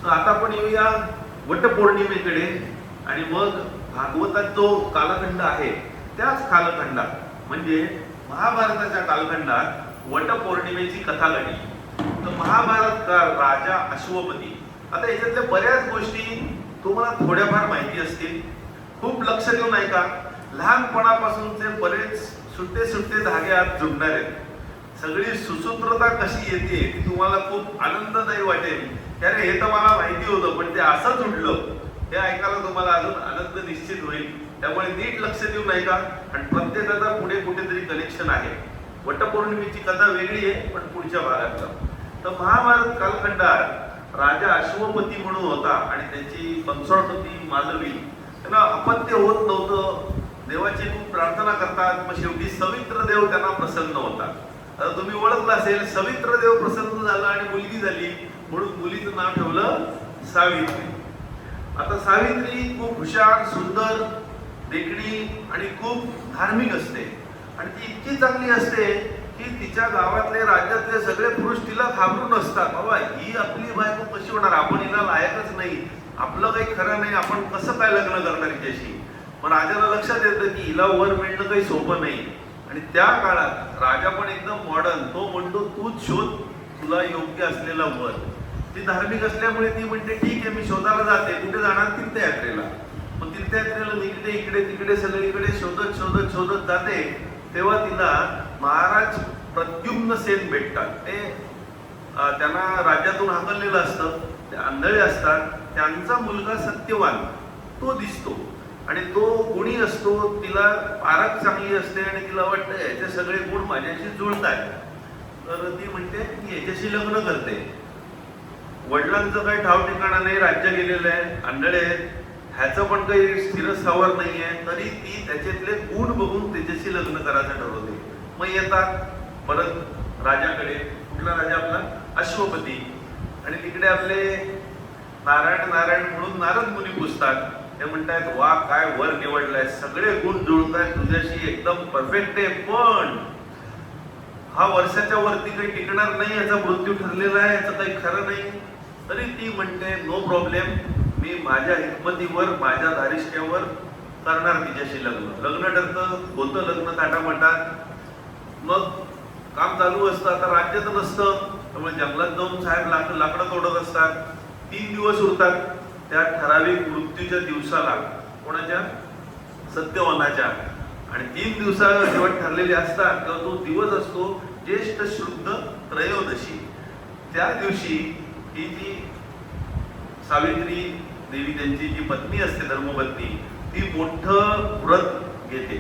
तर आता आपण येऊया वटपौर्णिमेकडे आणि मग भागवतात जो कालखंड आहे त्याच कालखंडात म्हणजे महाभारताच्या कालखंडात वटपौर्णिमेची कथा घडली. तर महाभारत काळ राजा अश्वपती. आता याच्यातल्या बऱ्याच गोष्टी तुम्हाला थोड्याफार माहिती असतील, खूप लक्ष देऊन ऐका. लहानपणापासूनचे बरेच सुट्टे सुट्टे धागे आज जुडणार आहेत. सगळी सुसूत्रता कशी येते ती तुम्हाला खूप आनंददायी वाटेल. अरे हे तर मला माहिती होतं पण ते असं जुडलं, हे ऐकायला तुम्हाला अजून आनंद निश्चित होईल. त्यामुळे नीट लक्ष देऊन ऐका आणि प्रत्येकाचा पुढे कुठेतरी कनेक्शन आहे. वटपौर्णिमेची कथा वेगळी आहे पण पुढच्या भागात. तर महाभारत कालखंडात राजा अश्वपती म्हणून होता आणि त्याची कन्सॉर्ट होती मालवी. त्यांना अपत्य होत नव्हतं. देवाची खूप प्रार्थना करतात, मग शेवटी सवित्र देव त्यांना प्रसन्न होता. आता तुम्ही ओळखलं असेल, सवित्र देव प्रसन्न झाला आणि मुलगी झाली म्हणून मुलीचं नाव ठेवलं सावित्री. आता सावित्री खूप हुशार, सुंदर, देखणी आणि खूप धार्मिक असते आणि ती इतकी चांगली असते की तिच्या गावातले राज्यातले सगळे पुरुष तिला घाबरून असतात. बाबा ही आपली बायको कशी होणार, आपण हिला लायकच नाही, आपलं काही खरं नाही, आपण कसं काय लग्न करणार हिच्याशी. पण राजाला लक्षात येतं की हिला वर मिळणं काही सोपं नाही. आणि त्या काळात राजा पण एकदम मॉडर्न, तो म्हणतो तूच शोध तुला योग्य असलेला वर. ती धार्मिक असल्यामुळे ती म्हणते ठीक आहे मी शोधायला जाते. कुठे जाणार, तीर्थयात्रेला. मग तीर्थयात्रेला इकडे इकडे तिकडे सगळीकडे शोधत शोधत शोधत जाते. तेव्हा तिला महाराज प्रद्युम्न सेन भेटतात. ते त्यांना राज्यातून हाकललेलं असतं, ते आंधळे असतात. त्यांचा मुलगा सत्यवान तो दिसतो आणि तो गुणी असतो. तिला पारख चांगली असते आणि तिला वाटतं याचे सगळे गुण माझ्याशी जुळत आहेत. तर ती म्हणते की याच्याशी लग्न करते. वडिलांचं काही ठाव ठिकाणा नाही, राज्य गेलेलं आहे, आंधळे आहेत, ह्याचं पण काही स्थिर स्थावर नाही आहे. तरी ती त्याच्यातले गुण बघून त्याच्याशी लग्न करायचं ठरवते. मग येतात परत राजाकडे. कुठला राजा आपला अश्वपती. आणि तिकडे आपले नारायण नारायण म्हणून नारद मुनी पुजतात. ते म्हणतात वा काय वर निवडलाय, सगळे गुण जुळत आहेत तुझ्याशी, एकदम परफेक्ट आहे. पण हा वर्षाच्या वरती काही टिकणार नाही, याचा मृत्यू ठरलेला आहे, याचं काही खरं नाही. तरी ती म्हणते नो प्रॉब्लेम, मी माझ्या हिकमतीवर माझ्या धारिष्ट्यावर करणार तिच्याशी लग्न. लग्न ठरतं, होतं लग्न थाटामाटात. मग काम चालू असतं. आता राज्य तर नसतं, त्यामुळे जंगलात जाऊन साहेब लाकडं तोडत असतात. 3 दिवस उरतात. त्या ठराविक मृत्यूच्या दिवसाला, कोणाच्या, सत्यवानाच्या. आणि 3 दिवसा जेव्हा ठरलेले असतात तेव्हा तो दिवस असतो ज्येष्ठ शुद्ध त्रयोदशी. त्या दिवशी ही जी सावित्री देवी त्यांची जी पत्नी असते, धर्मपत्नी, ती मोठं व्रत घेते.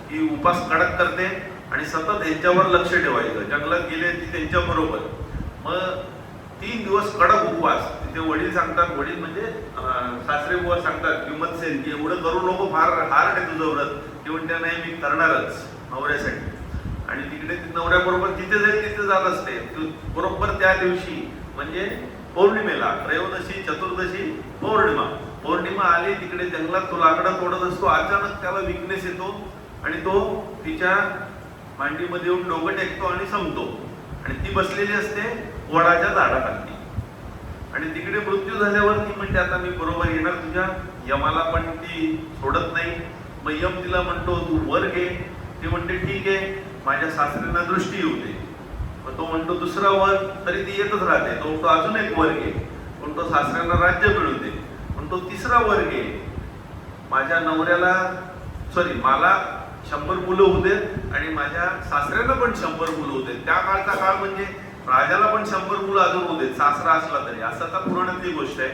ती उपास कडक करते आणि सतत यांच्यावर लक्ष ठेवायचं. जंगलात गेले ती त्यांच्या बरोबर. मग 3 दिवस कडक उपवास. तिथे वडील सांगतात, वडील म्हणजे सासरे बुवा सांगतात किंमतसेन की एवढं करू नको, फार हार्ड आहे तुझं व्रत. ते म्हणते नाही मी करणारच नवऱ्यासाठी. आणि तिकडे नवऱ्याबरोबर जिथे जाईल तिथे जात असते. बरोबर त्या दिवशी म्हणजे पौर्णिमेला, त्रयोदशी, चतुर्दशी, पौर्णिमा. पौर्णिमा आली, तिकडे जंगलात तो लाकडं तोडत असतो. अचानक त्याला विकनेस येतो आणि तो तिच्या मांडीमध्ये येऊन डोकं टेकतो आणि संपतो. आणि ती बसलेली असते वडाच्या झाडाखाली. आणि तिकडे मृत्यू झाल्यावर ती म्हणते आता मी बरोबर येणार तुझ्या. यमाला पण ती सोडत नाही. मग यम तिला म्हणतो तू वर घे. ती म्हणते ठीक आहे, माझ्या सासऱ्यांना दृष्टी येऊ दे. मग तो म्हणतो दुसरा वर. तरी ती येतच राहते. तो म्हणतो अजून एक वर घे. म्हणतो सासऱ्यांना राज्य मिळू दे. म्हणतो तिसरा वर घे, माझ्या नवऱ्याला मला 100 मुलं होऊ देत आणि माझ्या सासऱ्यांना पण 100 मुलं होऊ देत. त्या काळचा काळ म्हणजे राजाला पण 100 मुलं अजून होऊ देत, सासरा असला तरी. असं आता पुराणातली गोष्ट आहे.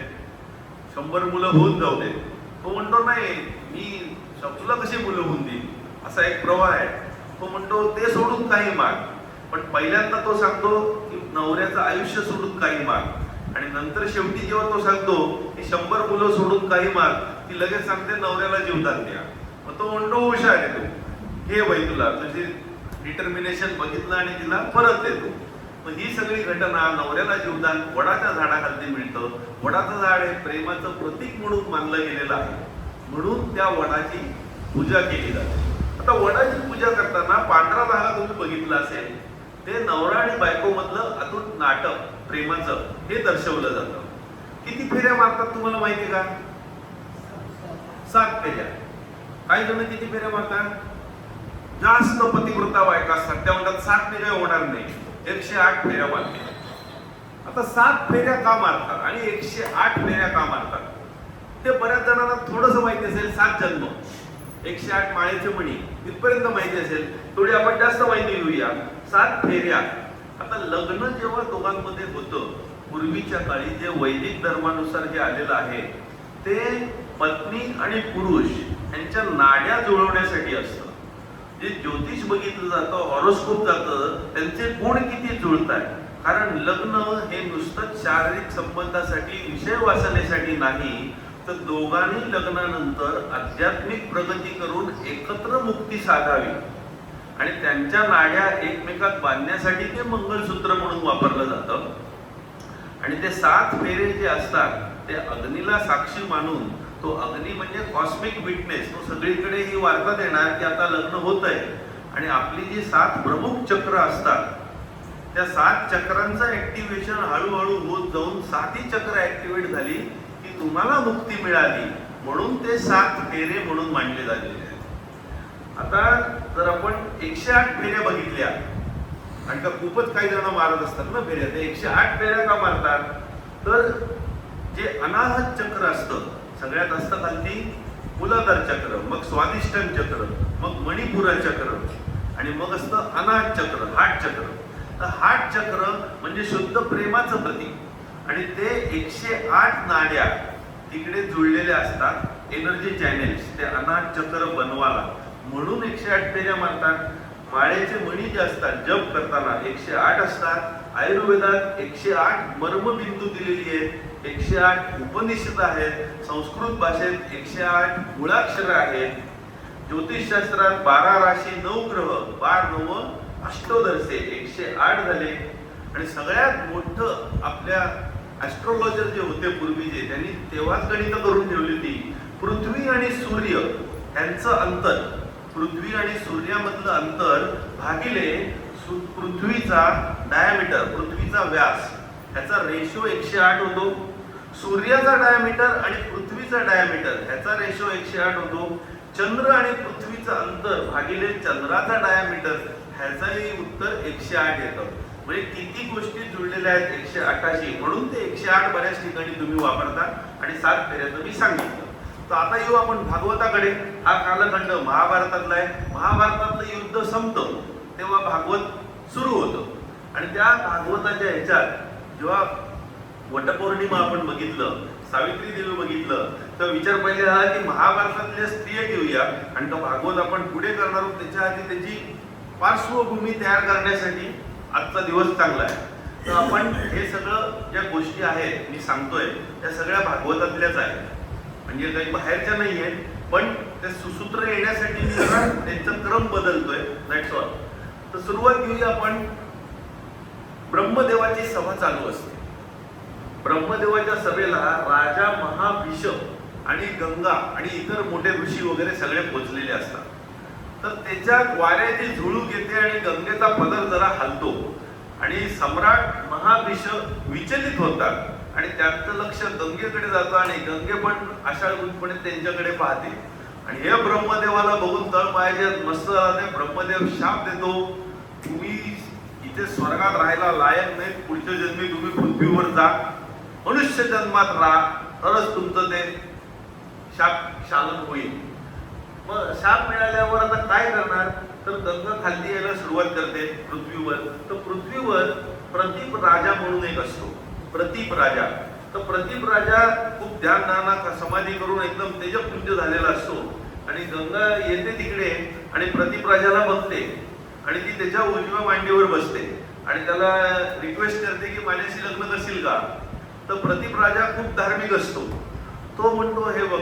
100 मुलं होऊन जाऊ देत. तो म्हणतो नाही, मी तुला कशी मुलं होऊन देईल, असा एक प्रवाह आहे. तो म्हणतो ते सोडून काही माग. पण पहिल्यांदा तो सांगतो की नवऱ्याचं आयुष्य सोडून काही माग. आणि नंतर शेवटी जेव्हा तो सांगतो की 100 मुलं सोडून काही माग, ती लगेच सांगते नवऱ्याला जीवदान द्या. मग तो म्हणतो हुशार आहे तू, घे बाई तुला तुझी डिटर्मिनेशन बघितलं आणि तिला परत देतो. मग ही सगळी घटना, नवऱ्याला जीवदान वडाच्या झाडाखाली मिळतं. वडाचं झाड हे प्रेमाचं प्रतीक म्हणून मानलं गेलेलं आहे, म्हणून त्या वडाची पूजा केली जाते. आता वडाची पूजा करताना पांढरा धागा तुम्ही बघितला असेल, ते नवरा आणि बायको मधलं अतूट नाटक प्रेमाचं हे दर्शवलं जातं. किती फेऱ्या मारतात तुम्हाला माहिती का? 7 फेऱ्या. काही जण किती फेऱ्या मारतात? जास्त पतिव्रता बायका असतात त्या म्हणतात 7 फेऱ्या होणार नाही, 108 फेऱ्या मारतात. आता 7 फेऱ्या का मारतात आणि 108 फेऱ्या का मारतात ते बऱ्याच जणांना थोडंसं माहिती असेल. 7 जन्म, 108 माळेचे मणी इथपर्यंत माहिती असेल. थोडी आपण जास्त माहिती घेऊया. 7 फेऱ्या. आता लग्न जेव्हा दोघांमध्ये होतं पूर्वीच्या काळी, जे वैदिक धर्मानुसार जे आलेलं आहे ते पत्नी आणि पुरुष यांच्या नाड्या जुळवण्यासाठी असतं. जे ज्योतिष बघितलं जातं, हॉरोस्कोप जातं, त्यांचे गुण किती जुळत आहे. कारण लग्न हे नुसतं शारीरिक संबंधासाठी, विषय वासनेसाठी नाही, तर दोघांनी लग्नानंतर आध्यात्मिक प्रगती करून एकत्र मुक्ती साधावी आणि त्यांच्या नाड्या एकमेकात बांधण्यासाठी ते मंगळसूत्र म्हणून वापरलं जातं. आणि ते 7 फेरे जे असतात ते अग्नीला साक्षी मानून, तो अग्नी म्हणजे कॉस्मिक विटनेस, तो सगळीकडे ही वार्ता देणार की आता लग्न होत आहे. आणि आपली जी 7 प्रमुख चक्र असतात त्या 7 चक्रांचं ऍक्टिव्हेशन हळूहळू होत जाऊन 7ही चक्र ऍक्टिव्हेट झाली की तुम्हाला मुक्ती मिळाली, म्हणून ते 7 फेरे म्हणून मानले झालेले आहेत. आता जर आपण 108 फेऱ्या बघितल्या, आणि का खूपच काही जण मारत असतात ना फेऱ्या, ते 108 फेऱ्या का मारतात? तर जे अनाहत चक्र असतं, सगळ्यात असतं खालती मूलाधार चक्र, मग स्वादिष्टान चक्र, मग मणिपुरा चक्र, आणि मग असतं अनाहत चक्र, हार्ट चक्र. तर हार्ट चक्र म्हणजे शुद्ध प्रेमाचं प्रतीक, आणि ते 108 नाड्या तिकडे जुळलेल्या असतात, एनर्जी चॅनेल्स, ते अनाहत चक्र बनवायला, म्हणून 108 फेऱ्या मारतात. माळेचे मणी जे असतात जप करताना 108 असतात. आयुर्वेदात 108 मर्मबिंदू दिलेली आहेत, 108 उपनिषद आहेत, संस्कृत भाषेत 108 मुळाक्षर आहेत, ज्योतिषशास्त्रात 12 राशी 9 ग्रह, 12 9 अष्टोदर्शे 108 झाले. आणि सगळ्यात मोठं आपल्या ऍस्ट्रोलॉजर जे होते पूर्वीचे, त्यांनी तेव्हाच गणित करून ठेवली होती. पृथ्वी आणि सूर्य यांचं अंतर, पृथ्वी आणि सूर्यामधलं अंतर भागिले पृथ्वीचा डायमीटर, पृथ्वीचा व्यास, ह्याचा रेशो 108 होतो. सूर्याचा डायमीटर आणि पृथ्वीचा डायमीटर ह्याचा रेशो 108 होतो. चंद्र आणि पृथ्वीचं अंतर भागिले चंद्राचा डायमीटर ह्याचंही उत्तर 108 येतं. म्हणजे किती गोष्टी जुळलेल्या आहेत 108शी, म्हणून ते 108 बऱ्याच ठिकाणी तुम्ही वापरता. आणि 7 फेऱ्या तुम्ही सांगितलं. तर आता येऊ आपण भागवताकडे. हा कालखंड महाभारतातला आहे. महाभारतातलं युद्ध संपतं तेव्हा भागवत सुरू होतं. आणि त्या भागवताच्या ह्याच्यात जेव्हा वटपौर्णिमा आपण बघितलं, सावित्री देवी बघितलं, तर विचार पहिले झाला की महाभारतातल्या स्त्रिया घेऊया आणि तो भागवत आपण पुढे करणार आहोत. त्याच्या आधी त्याची पार्श्वभूमी तयार करण्यासाठी आजचा दिवस चांगला आहे. तर आपण हे सगळं ज्या गोष्टी आहेत मी सांगतोय त्या सगळ्या भागवतातल्याच आहेत, म्हणजे काही बाहेरच्या नाही आहेत. पण ते सुसूत्र येण्यासाठी मी जरा त्यांचा क्रम बदलतोय, दॅट्स ऑल. तर सुरुवात घेऊया आपण. ब्रह्मदेवाची सभा चालू असते. ब्रह्मदेवाच्या सभेला राजा महाभिष आणि गंगा आणि इतर मोठे ऋषी वगैरे सगळे पोचलेले असतात. तर त्याच्यात वाऱ्याची झुळूक येते आणि गंगेचा पदर जरा हलतो आणि सम्राट महाभिष विचलित होतात आणि त्यांचं लक्ष गंगेकडे जातं आणि गंगे पण आशाळूपणे त्यांच्याकडे पाहते. आणि हे ब्रह्मदेवाला बघून तळ पायाचे मस्त झाले. ब्रह्मदेव शाप देतो, तुम्ही इथे स्वर्गात राहायला लायक नाही, पुढच्या जन्मी तुम्ही पृथ्वीवर जा, मनुष्य जन्मात राहा, तरच तुमचं ते शाप शालन होईल. मग शाप मिळाल्यावर आता काय करणार? तर गंगा खाली यायला सुरुवात करते पृथ्वीवर. तर पृथ्वीवर प्रदीप राजा म्हणून एक असतो, प्रदीप राजा. तर प्रदीप राजा खूप ध्यान समाधी करून एकदम तेजपुंज झालेला असतो. आणि गंगा येते तिकडे आणि प्रदीप राजाला बघते आणि ती त्याच्या उजव्या मांडीवर बसते आणि त्याला रिक्वेस्ट करते की माझ्याशी लग्न करशील का? तर प्रदीप राजा खूप धार्मिक असतो. तो म्हणतो, हे बघ,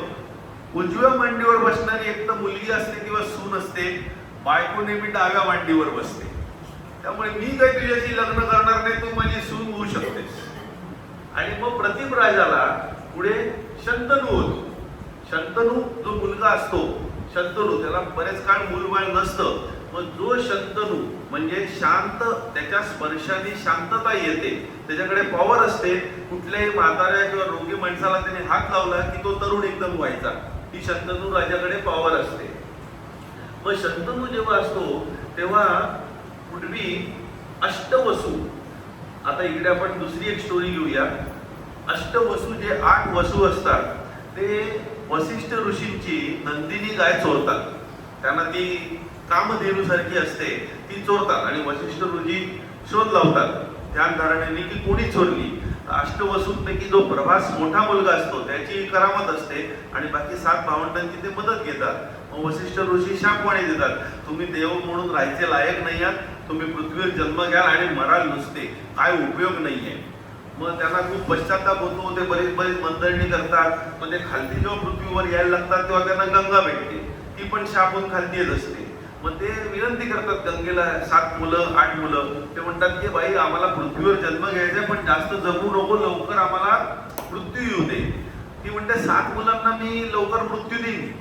उजव्या मांडीवर बसणारी एक तर मुलगी असते किंवा सून असते, बायको नेहमी डाव्या मांडीवर बसते, त्यामुळे मी काही तुझ्याशी लग्न करणार नाही, तू माझी सून होऊ शकतेस. आणि मग प्रदीप राजाला पुढे शंतनू होतो. शंतनू जो मुलगा असतो, शंतनू, त्याला बरेच काळ मूलबाळ नसतं, मग जो शंतनू म्हणजे शांत, त्याच्या स्पर्शाने शांतता येते, त्याच्याकडे पॉवर असते, कुठल्याही म्हाताऱ्या किंवा रोगी माणसाला त्याने हात लावला की तो तरुण एकदम व्हायचा, ही शंतनू राजाकडे पॉवर असते. मग शंतनू जेव्हा असतो तेव्हा पूर्वी अष्टवसू, आता इकडे आपण दुसरी एक स्टोरी घेऊया. अष्टवसू जे 8 वसू असतात ते वसिष्ठ ऋषींची नंदिनी गाय चोरतात. त्यांना ती कामधेनू सारखी असते, ती चोरतात आणि वसिष्ठ ऋषी शोध लावतात ध्यान धारणेने की कोणी चोरली. अष्टवसूंपैकी जो प्रभास मोठा मुलगा असतो त्याची करामत असते आणि बाकी 7 भावंडांची ते मदत घेतात. मग वसिष्ठ ऋषी शापवाणी देतात, तुम्ही देव म्हणून राहायचे लायक नाही आहात, तुम्ही पृथ्वीवर जन्म घ्याल आणि मराल नुसते, काय उपयोग नाहीये. मग त्यांना खूप पश्चाताप होतो, ते बरीच मंदळणी करतात. मग ते खालती जेव्हा पृथ्वीवर यायला लागतात तेव्हा त्यांना गंगा भेटते, ती पण शापून खालती येत असते. मग ते विनंती करतात गंगेला, 7 मुलं 8 मुलं, ते म्हणतात की बाई आम्हाला पृथ्वीवर जन्म घ्यायचा पण जास्त जगू नको, लवकर आम्हाला मृत्यू येऊ दे. ती म्हणते 7 मुलांना मी लवकर मृत्यू देईन,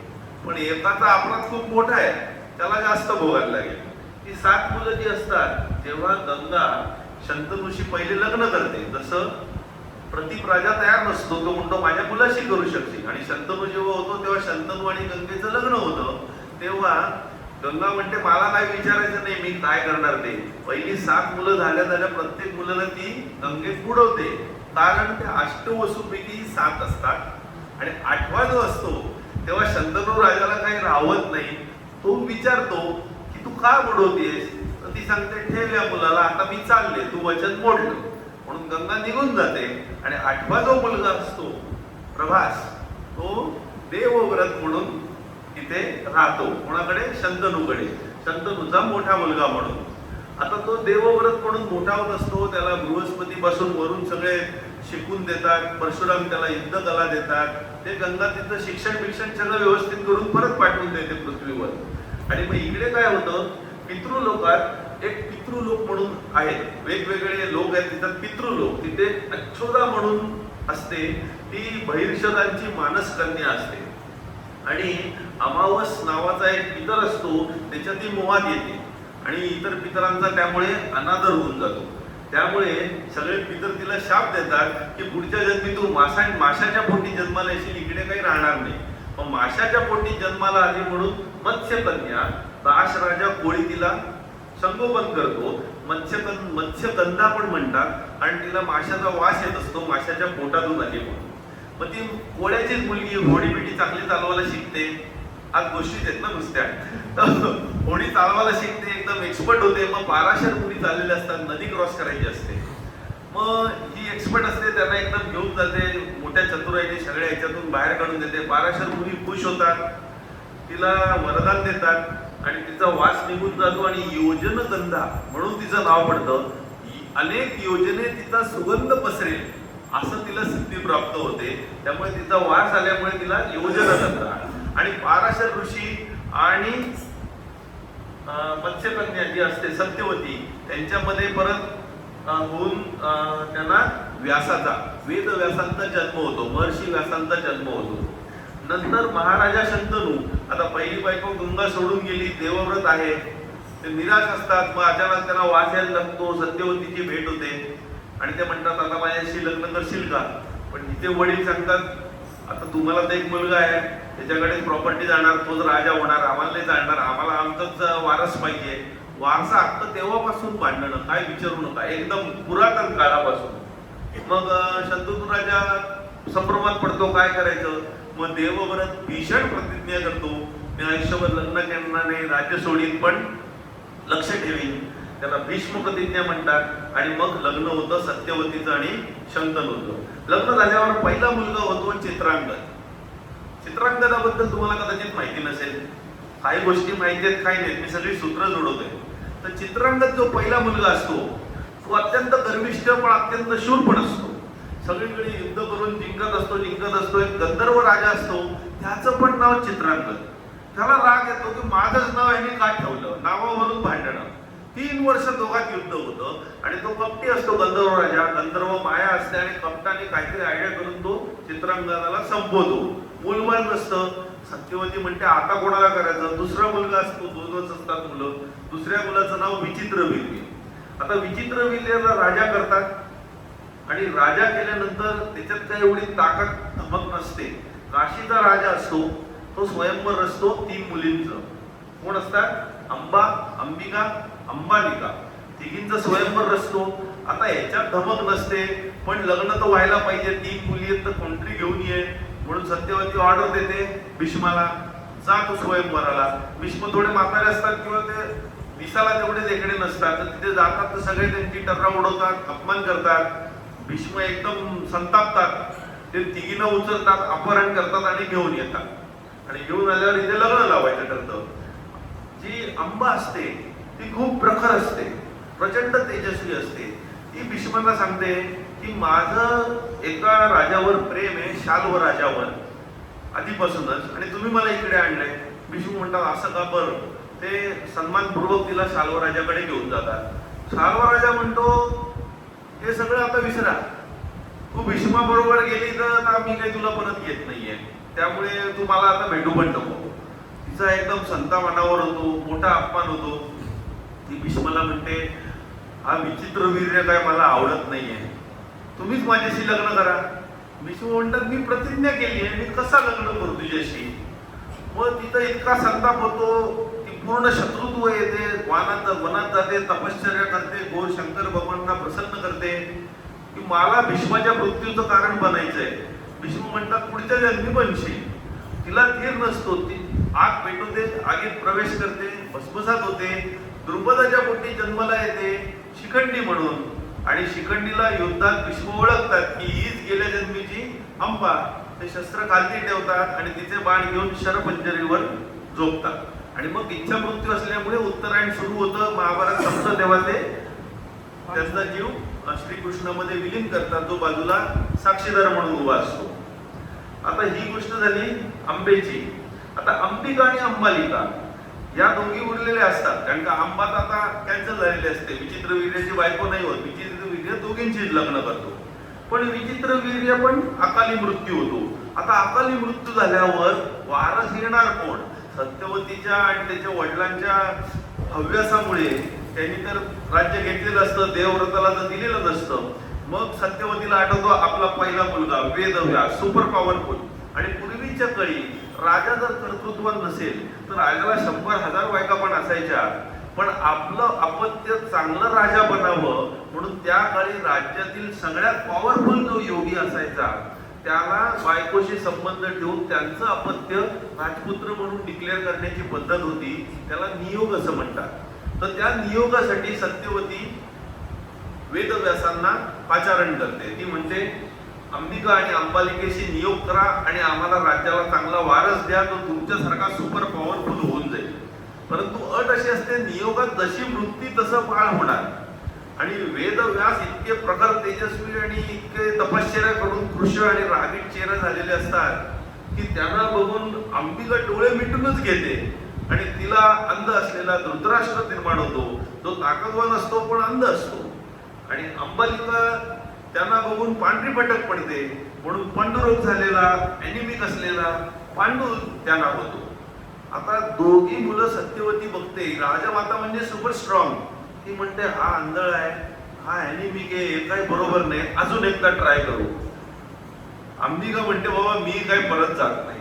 पण एकाचा अपराध खूप मोठा आहे, त्याला जास्त भोगायला लागेल. ती 7 मुलं जी असतात, जेव्हा गंगा शंतनूशी पहिले लग्न करते, जसं प्रतीप राजा तयार नसतो, तो म्हणतो माझ्या मुलाशी करू शकते, आणि शंतनू जेव्हा होतो तेव्हा शंतनू आणि गंगेचं लग्न होतं. तेव्हा गंगा म्हणते मला काय विचारायचं नाही, मी काय करणार ते. पहिली 7 मुलं झाल्या प्रत्येक मुलाला ती गंगेत बुडवते, कारण त्या अष्टवसूपैकी 7 असतात आणि 8वा जो असतो तेव्हा शंतनू राजाला काही राहत नाही. तो विचारतो की तू का बुडवतेस, तर ती सांगते ठेव या मुलाला, आता मी चालले, तू वचन मोडलं. म्हणून गंगा निघून जाते आणि 8वा जो मुलगा असतो प्रभास, तो देवव्रत म्हणून तिथे राहतो. कोणाकडे? शंतनूकडे, शंतनूचा मोठा मुलगा म्हणून. आता तो देवव्रत म्हणून मोठा होत असतो, त्याला बृहस्पती पासून वरून सगळे शिकून देतात, परशुराम त्याला युद्ध कला देतात, ते गंगा तिथं शिक्षण सगळं व्यवस्थित करून परत पाठवून देते पृथ्वीवर. आणि मग इकडे काय होतं, पितृलोकात एक पितृलोक म्हणून आहेत, वेगवेगळे लोक आहेत तिथं पितृलोक. तिथे अच्छोदा म्हणून असते, ती बहिर्षदांची मानसकन्या असते, आणि अमावस नावाचा एक पितर असतो, त्याच्या ती मोहात येते आणि इतर पितरांचा त्यामुळे अनादर होऊन जातो. त्यामुळे सगळे पितर तिला शाप देतात की पुढच्या जन्मी तू माशाच्या पोटी जन्माला येशील, इकडे काही राहणार नाही. मग माशाच्या पोटी जन्माला आली म्हणून मत्स्यकन्या, दाश राजा कोळी तिला संगोपन करतो. मत्स्यगंधा पण म्हणतात, आणि तिला माशाचा वास येत असतो, माशाच्या पोटातून आली म्हणून. मग ती कोळ्याचीच मुलगी, होडी बिडी चांगली चालवायला शिकते. आज गोष्टीच आहेत ना नुसत्या, तर होडी चालवायला शिकते, एकदम एक्सपर्ट होते. मग 1200 मुली चाललेल्या असतात, नदी क्रॉस करायची असते. मग ही एक्सपर्ट असते, त्यांना एकदम घेऊन जाते, मोठ्या चतुराईने सगळ्या ह्याच्यातून बाहेर काढून देते. 1200 मुली खुश होतात, तिला वरदान देतात आणि तिचा वास निघून जातो आणि योजनगंधा म्हणून तिचं नाव पडतं. अनेक योजने तिचा सुगंध पसरेल असं तिला सिद्धी प्राप्त होते. त्यामुळे तिचा वास आल्यामुळे तिला योजनगंधा. आणि 1200 ऋषी आणि मत्स्यकन्या जी असते सत्यवती, त्यांच्यामध्ये परत होऊन त्यांना व्यासाचा, वेद व्यासांचा जन्म होतो, महर्षी व्यासांचा जन्म होतो. नंतर महाराजा शंतनू, आता पहिली बायको गंगा सोडून गेली, देवव्रत आहे, ते निराश असतात. मग अचानक त्यांना वास यायला लागतो, सत्यवतीची भेट होते आणि ते म्हणतात आता माझ्याशी लग्न करशील का. पण तिथे वडील सांगतात आता तुम्हाला तर एक मुलगा आहे, त्याच्याकडे प्रॉपर्टी जाणार, तोच राजा होणार, आम्हाला नाही जाणार, आम्हाला आमचाच वारस पाहिजे. वारसा हक्क तेव्हापासून भांडणं, काय विचारू नका, एकदम पुरातन काळापासून. मग शंतनू राजा संभ्रमात पडतो, काय करायचं. मग देवव्रत भीषण प्रतिज्ञा करतो, मी आयुष्यभर लग्न करणार नाही, राज्य सोडीन, पण लक्ष ठेवीन. त्याला भीष्म प्रतिज्ञा म्हणतात. आणि मग लग्न होतं सत्यवतीचं आणि शंतनूचं. लग्न झाल्यावर पहिला मुलगा होतो चित्रांगद. चित्रांगदाबद्दल तुम्हाला कदाचित माहिती नसेल, काही गोष्टी माहिती आहेत, काही नाहीत, मी सगळी सूत्र जोडवतोय. तर चित्रांगद जो पहिला मुलगा असतो तो अत्यंत गर्विष्ठ पण अत्यंत शूर पण असतो, सगळीकडे युद्ध करून जिंकत असतो. एक गंधर्व राजा असतो, त्याचं पण नाव चित्रांगद. त्याला राग येतो की माझंच नाव यांनी का ठेवलं, नावावरून भांडणं. 3 वर्ष दोघात युद्ध होतं आणि तो कपटी असतो गंधर्व राजा, गंधर्व माया असते आणि कपटाने काहीतरी आयडिया करून तो चित्रांगदाला संपवतो. मूलबाळ नसतं, सत्यवती म्हणते आता कोणाला करायचं, दुसरा मुलगा असतो, दोनच असतात मुलं, दुसऱ्या मुलाचं नाव विचित्रवीर्य. आता विचित्रवीर्याला राजा करतात आणि राजा केल्यानंतर त्याच्यात काही एवढी ताकद धमक नसते. काशीचा राजा असतो, तो स्वयंवर असतो 3 मुलींचं. कोण असतात? अंबा, अंबिका, अंबालिका, तिघींचा स्वयंवर असतो. आता याच्यात धमक नसते, पण लग्न तर व्हायला पाहिजे, 3 मुली आहेत तर कोणतरी घेऊन ये. म्हणून सत्यवती ऑर्डर देते भीष्माला, जा तू स्वयंवराला. भीष्म थोडे म्हातारे असतात किंवा ते दिसायला तेवढे देखणे नसतात, तर तिथे जातात तर सगळे त्यांची टर्रा उडवतात, अपमान करतात. भीष्म एकदम संतापतात, ते तिघींना उचलतात, अपहरण करतात आणि घेऊन येतात. आणि घेऊन आल्यावर इथे लग्न लावायचं ठरतं. जी अंबा असते ती खूप प्रखर असते, प्रचंड तेजस्वी असते. ती भीष्मांना सांगते की माझं एका राजावर प्रेम आहे, शाल्व राजावर आधीपासूनच, आणि तुम्ही मला इकडे आणलंय. भीष्म म्हणतात असं का? बरं. ते सन्मानपूर्वक तिला शाल्व राजाकडे घेऊन जातात. शाल्व राजा म्हणतो हे सगळं आता विसरा, तू भीष्मा बरोबर गेली तर मी काही तुला परत येत नाहीये, त्यामुळे तू मला आता भेटू पण नको. तिचा एकदम संताप अनावर होतो, मोठा अपमान होतो. ती भीष्माला म्हणते हा विचित्रवीर्य काय मला आवडत नाहीये, तुम्हीच माझ्याशी लग्न करा. भीष्म म्हणतात मी प्रतिज्ञा केली आहे, मी कसा लग्न करू तुझ्याशी. मग तिथं इतका संताप होतो, ती पूर्ण शत्रुत्व येते, वनात जाते, तपश्चर्या करते, गोर शंकर भगवानांना प्रसन्न करते की मला भीष्माच्या मृत्यूचं कारण बनायचंय. भीष्म म्हणतात पुढच्या जन्मी बनशील. तिला धीर नसतो, ती आग पेटवते, आगीत प्रवेश करते, भस्मसात होते, द्रुपदाच्या पोटी जन्माला येते शिखंडी म्हणून. आणि शिखंडीला युद्धात भीष्म ओळखतात की हीच गेल्या जन्मीची अंबा. ते शस्त्र खालती ठेवतात आणि तिचे बाण घेऊन शरपंजरीवर झोपतात. आणि मग इच्छा मृत्यू असल्यामुळे उत्तरायण सुरू होतं. महाभारत संपतं तेव्हा ते त्यांचा जीव श्रीकृष्णामध्ये विलीन करतात, जो बाजूला साक्षीदार म्हणून उभा असतो. आता ही गोष्ट झाली अंबेची. आता अंबिका आणि अंबालिका या दोघी उरलेल्या असतात, कारण का अंबा आता कॅन्सल झालेली असते, विचित्रवीर्याची बायको नाही होत, विचित्रवीर्य दोघींचीच लग्न करतो. पण विचित्रवीर्य पण अकाली मृत्यू होतो. आता अकाली मृत्यू झाल्यावर वारस येणार कोण? सत्यवतीच्या आणि त्याच्या वडिलांच्या हव्यासामुळे त्यांनी तर राज्य घेतलेलं असतं, देवव्रताला तर दिलेलं नसतं. मग सत्यवतीला आठवतो आपला पहिला मुलगा वेदव्यास, सुपर पॉवरफुल. आणि पूर्वीच्या काळी राजा जर कर्तृत्वान नसेल तर राजाला 100,000 बायका पण असायच्या. पण आपलं अपत्य चांगलं राजा बनावं म्हणून त्या काळी राज्यातील सगळ्यात पॉवरफुल जो योगी असायचा त्याला बायकोशी संबंध ठेवून त्यांचं अपत्य राजपुत्र म्हणून डिक्लेअर करण्याची पद्धत होती. त्याला नियोग असं म्हणतात. तर त्या नियोगासाठी सत्यवती वेदव्यासांना पाचारण करते. ती म्हणते अंबिका आणि अंबालिकेशी नियोग करा आणि आम्हाला राज्याला चांगला वारस द्या, तो तुमच्यासारखा सुपर पॉवरफुल होऊन जाईल. परंतु अट अशी असते, नियोगात जशी वृत्ती तसं बाळ होणार. आणि वेदव्यास इतके प्रखर तेजस्वी आणि इतके तपश्चर्या करून कृष्ण आणि रागीट चेहरा झालेले असतात की त्यांना बघून अंबिका डोळे मिटूनच घेते आणि तिला अंध असलेला धृतराष्ट्र निर्माण होतो, जो ताकदवान असतो पण अंध असतो. आणि अंबालिका त्यांना बघून पांढरी पटक पडते, म्हणून पांडुरोग झालेला, ॲनिमिक असलेला पांडू त्यांना होतो. आता दोघी मुलं सत्यवती बघते, राजमाता म्हणजे सुपर स्ट्रॉंग. ती म्हणते हा आंधळ आहे, हा ॲनिमिक आहे, हे काही बरोबर नाही, अजून एकदा ट्राय करू. अंबिका म्हणते बाबा मी काही परत जात नाही.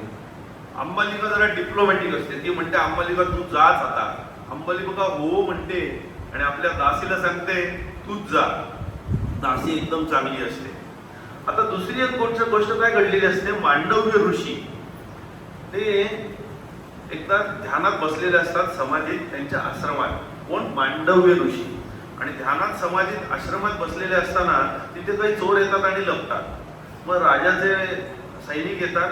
अंबालिका जरा डिप्लोमॅटिक असते, ती म्हणते अंबालिका तू जाच आता. अंबालिका हो म्हणते आणि आपल्या दासीला सांगते तूच जा. दासी एकदम चांगली असते. आता दुसरी एक गोष्ट काय घडलेली असते, मांडव्य ऋषी ते एकदा ध्यानात बसलेले असतात समाधीत त्यांच्या आश्रमात. कोण? मांडव्य ऋषी. आणि ध्यानात समाधीत आश्रमात बसलेले असताना तिथे काही चोर येतात आणि लपतात. मग राजाचे सैनिक येतात,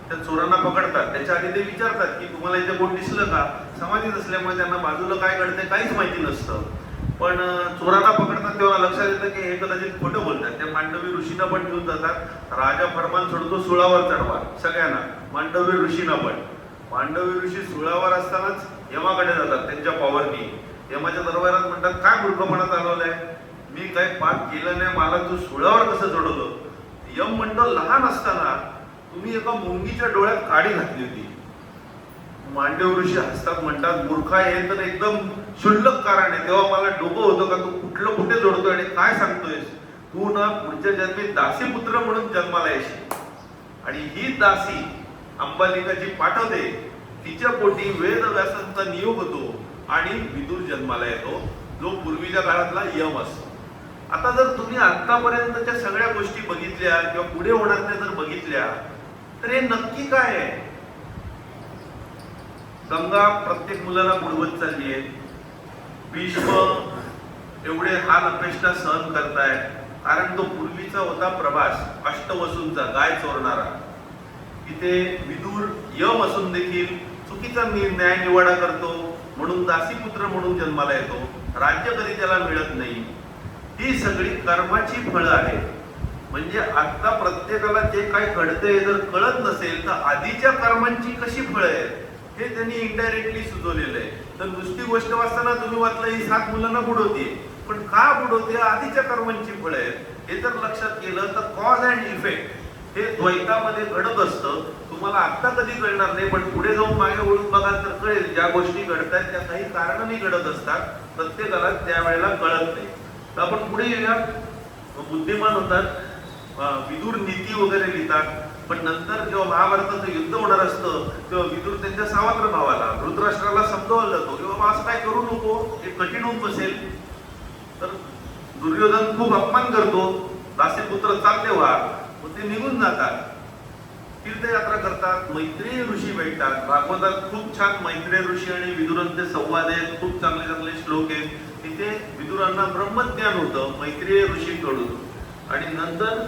त्या चोरांना पकडतात. त्याच्या आधी ते विचारतात की तुम्हाला इथे कोण दिसलं का? समाधीत असल्यामुळे त्यांना बाजूला काय घडते काहीच माहिती नसतं. पण चोरांना पकडतात तेव्हा लक्षात येतं की हे कदाचित खोटं बोलतात. त्या मांडवी ऋषींना पण घेऊन जातात. राजा फरमान सोडतो सुळावर चढवा सगळ्यांना, मांडवी ऋषींना पण. मांडवी ऋषी सुळावर असतानाच यमाकडे जातात त्यांच्या पॉवरनी. यमाच्या दरबारात म्हणतात काय मूर्खपणा चालवलाय, मी काही पाप केलं नाही, मला तू सुळावर कसं चढवलं? यम म्हणतो लहान असताना तुम्ही एका मुंगीच्या डोळ्यात काडी घातली होती, मांडव ऋषी हसतात, म्हणतात मूर्खा हे तर एकदम क्षुल्लक कारण आहे. तेव्हा मला डोकं होतं का तू कुठलं कुठे जोडतोय आणि काय सांगतोयस. तू ना पुढच्या जन्मी दासी पुत्र म्हणून जन्माला येशील आणि ही दासी अंबालिका जी पाठवते तिच्या पोटी वेदव्यासांचा नियोग होतो आणि विदुर जन्माला येतो, जो पूर्वीच्या काळातला यम असतो. आता जर तुम्ही आतापर्यंतच्या सगळ्या गोष्टी बघितल्या किंवा पुढे होणाऱ्या जर बघितल्या तर हे नक्की काय आहे. गंगा प्रत्येक मुलाला बुडवत चालली आहे. भीष्म एवढे हाल अपेष्टा सहन करतायत कारण तो पूर्वीचा होता प्रभास, अष्टवसूंचा, गाय चोरणारा. इथे विदुर यम असून देखील चुकीचा न्याय निवाडा करतो म्हणून दासीपुत्र म्हणून जन्माला येतो. राज्य कधी त्याला मिळत नाही. ही सगळी कर्माची फळं आहेत. म्हणजे आता प्रत्येकाला जे काय घडतंय जर कळत नसेल तर आधीच्या कर्मांची कशी फळं आहेत हे त्यांनी इनडायरेक्टली सुचवलेलं आहे. तर नुसती गोष्ट वाचताना तुम्ही वाचलं ही 7 मुलांना बुडवते, पण का बुडवते, आधीच्या कर्मांची फळं आहेत हे जर लक्षात केलं तर कॉज अँड इफेक्ट हे द्वैतामध्ये घडत असतं. तुम्हाला आता कधी कळणार नाही, पण पुढे जाऊन मागे वळून बघाल तर कळेल. ज्या गोष्टी घडतात त्या काही कारणाने घडत असतात, प्रत्येकाला त्यावेळेला कळत नाही. तर आपण पुढे येऊया. बुद्धिमान होतात, विदुर नीती वगैरे लिहितात, पण नंतर जेव्हा महाभारताचं युद्ध होणार असतं तेव्हा विदुर त्यांच्या सावत्र भावाला धृतराष्ट्राला समजावलं जातो की बाबा असं काय करू नको, हे कठीण होऊन बसेल. तर दुर्योधन खूप अपमान करतो, दासीपुत्र चालले व्हा, मग ते निघून जातात, तीर्थयात्रा करतात, मैत्रेय ऋषी भेटतात. भागवतात खूप छान मैत्रेय ऋषी आणि विदुरांचे संवाद आहेत, खूप चांगले चांगले श्लोक आहेत. तिथे विदुरांना ब्रह्मज्ञान होतं मैत्रेय ऋषींकडून. आणि नंतर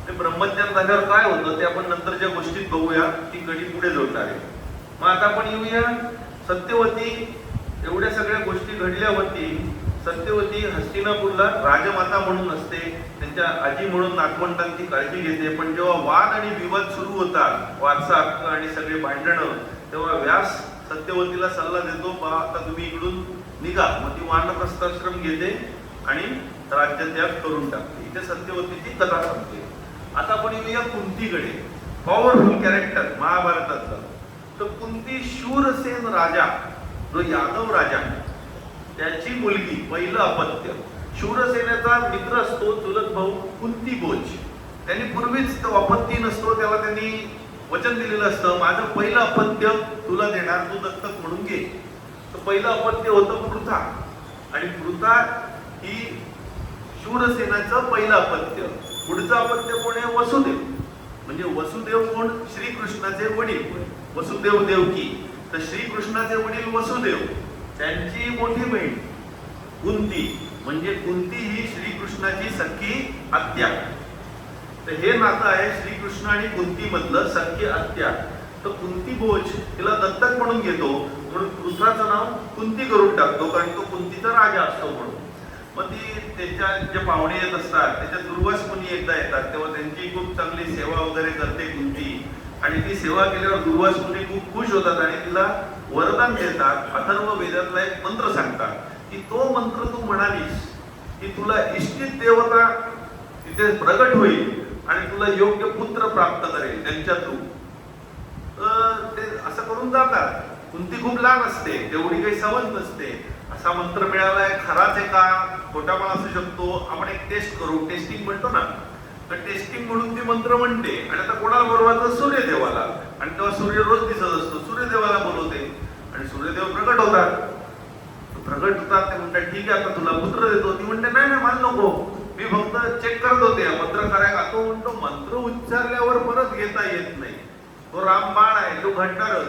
ते ब्रह्मज्ञान झाल्यावर काय होतं ते आपण नंतरच्या गोष्टीत बघूया, ती कधी पुढे जोडणार आहे. मग आता आपण येऊया सत्यवती. एवढ्या सगळ्या गोष्टी घडल्यावरती सत्यवती हस्तिनापूरला राजमाता म्हणून असते, त्यांच्या आजी म्हणून नातवंडांची काळजी घेते. पण जेव्हा वाद आणि विवाद सुरू होतात, वारसा हक्क आणि सगळे भांडणं, तेव्हा व्यास सत्यवतीला सल्ला देतो, बा आता तुम्ही इकडून निघा. मग ती वानप्रस्थाश्रम घेते आणि राज्यत्याग करून टाकते. इथे सत्यवतीची कथा सांगते. आता आपण येऊया कुंतीकडे. Powerful character महाभारताचं. तर कुंती शूरसेन राजा, जो यादव राजा, त्याची मुलगी, पहिलं अपत्य. शूरसेनेचा मित्र असतो चुलत भाऊ कुंतीभोज. त्यांनी पूर्वीच तो अपत्य नसतो, त्याला त्यांनी वचन दिलेलं असतं, माझं पहिलं अपत्य तुला देणार, तू दत्तक म्हणून घे. तर पहिलं अपत्य होतं पृथा. आणि पृथा ही शूरसेनाचं पहिलं अपत्य. पुढचं अपत्य कोण आहे? वसुदेव. म्हणजे वसुदेव कोण? श्रीकृष्णाचे वडील, वसुदेव देवकी. तर श्रीकृष्णाचे वडील वसुदेव, त्यांची मोठी बहीण कुंती. म्हणजे कुंती ही श्रीकृष्णाची सख्खी आत्या. तर हे नातं आहे श्रीकृष्ण आणि कुंती मधलं, सख्खी आत्या. तर कुंती भोज तिला दत्तक म्हणून घेतो, म्हणून पृथ्वाचं नाव कुंती करून टाकतो, कारण तो कुंतीचा राजा असतो म्हणून. मग ती त्याच्या जे पाहुणे येत असतात त्याच्या दुर्वास मुनी एकदा येतात, तेव्हा त्यांची खूप चांगली सेवा वगैरे करते कुंती. आणि ती सेवा केल्यावर दुर्वास मुनी खूप खुश होतात आणि तिला वरदान देतात. अथर्व वेदातला एक मंत्र सांगतात की तो मंत्र तू म्हणालीस की तुला इष्टित देवता तिथे प्रगट होईल आणि तुला योग्य पुत्र प्राप्त करेल त्यांच्या थ्रू. ते असं करून जातात. कुंती खूप लहान असते, तेवढी काही समज नसते. असा मंत्र मिळालाय, खराच आहे का खोटा पण असू शकतो, आपण एक टेस्ट करू, टेस्टिंग म्हणतो ना. तर टेस्टिंग म्हणून ती मंत्र म्हणते. आणि आता कोणाला बोलवायचं? सूर्यदेवाला. आणि तेव्हा सूर्य रोज दिसत असतो, सूर्यदेवाला बोलवते आणि सूर्यदेव प्रगट होतात. प्रगट होतात, ते म्हणतात ठीक आहे आता तुला पुत्र देतो. ती म्हणते नाही नाही मला नको, मी फक्त चेक करत होते मंत्र करायला. तो म्हणतो मंत्र उच्चारल्यावर परत घेता येत नाही, तो रामबाण आहे, तो घडणारच.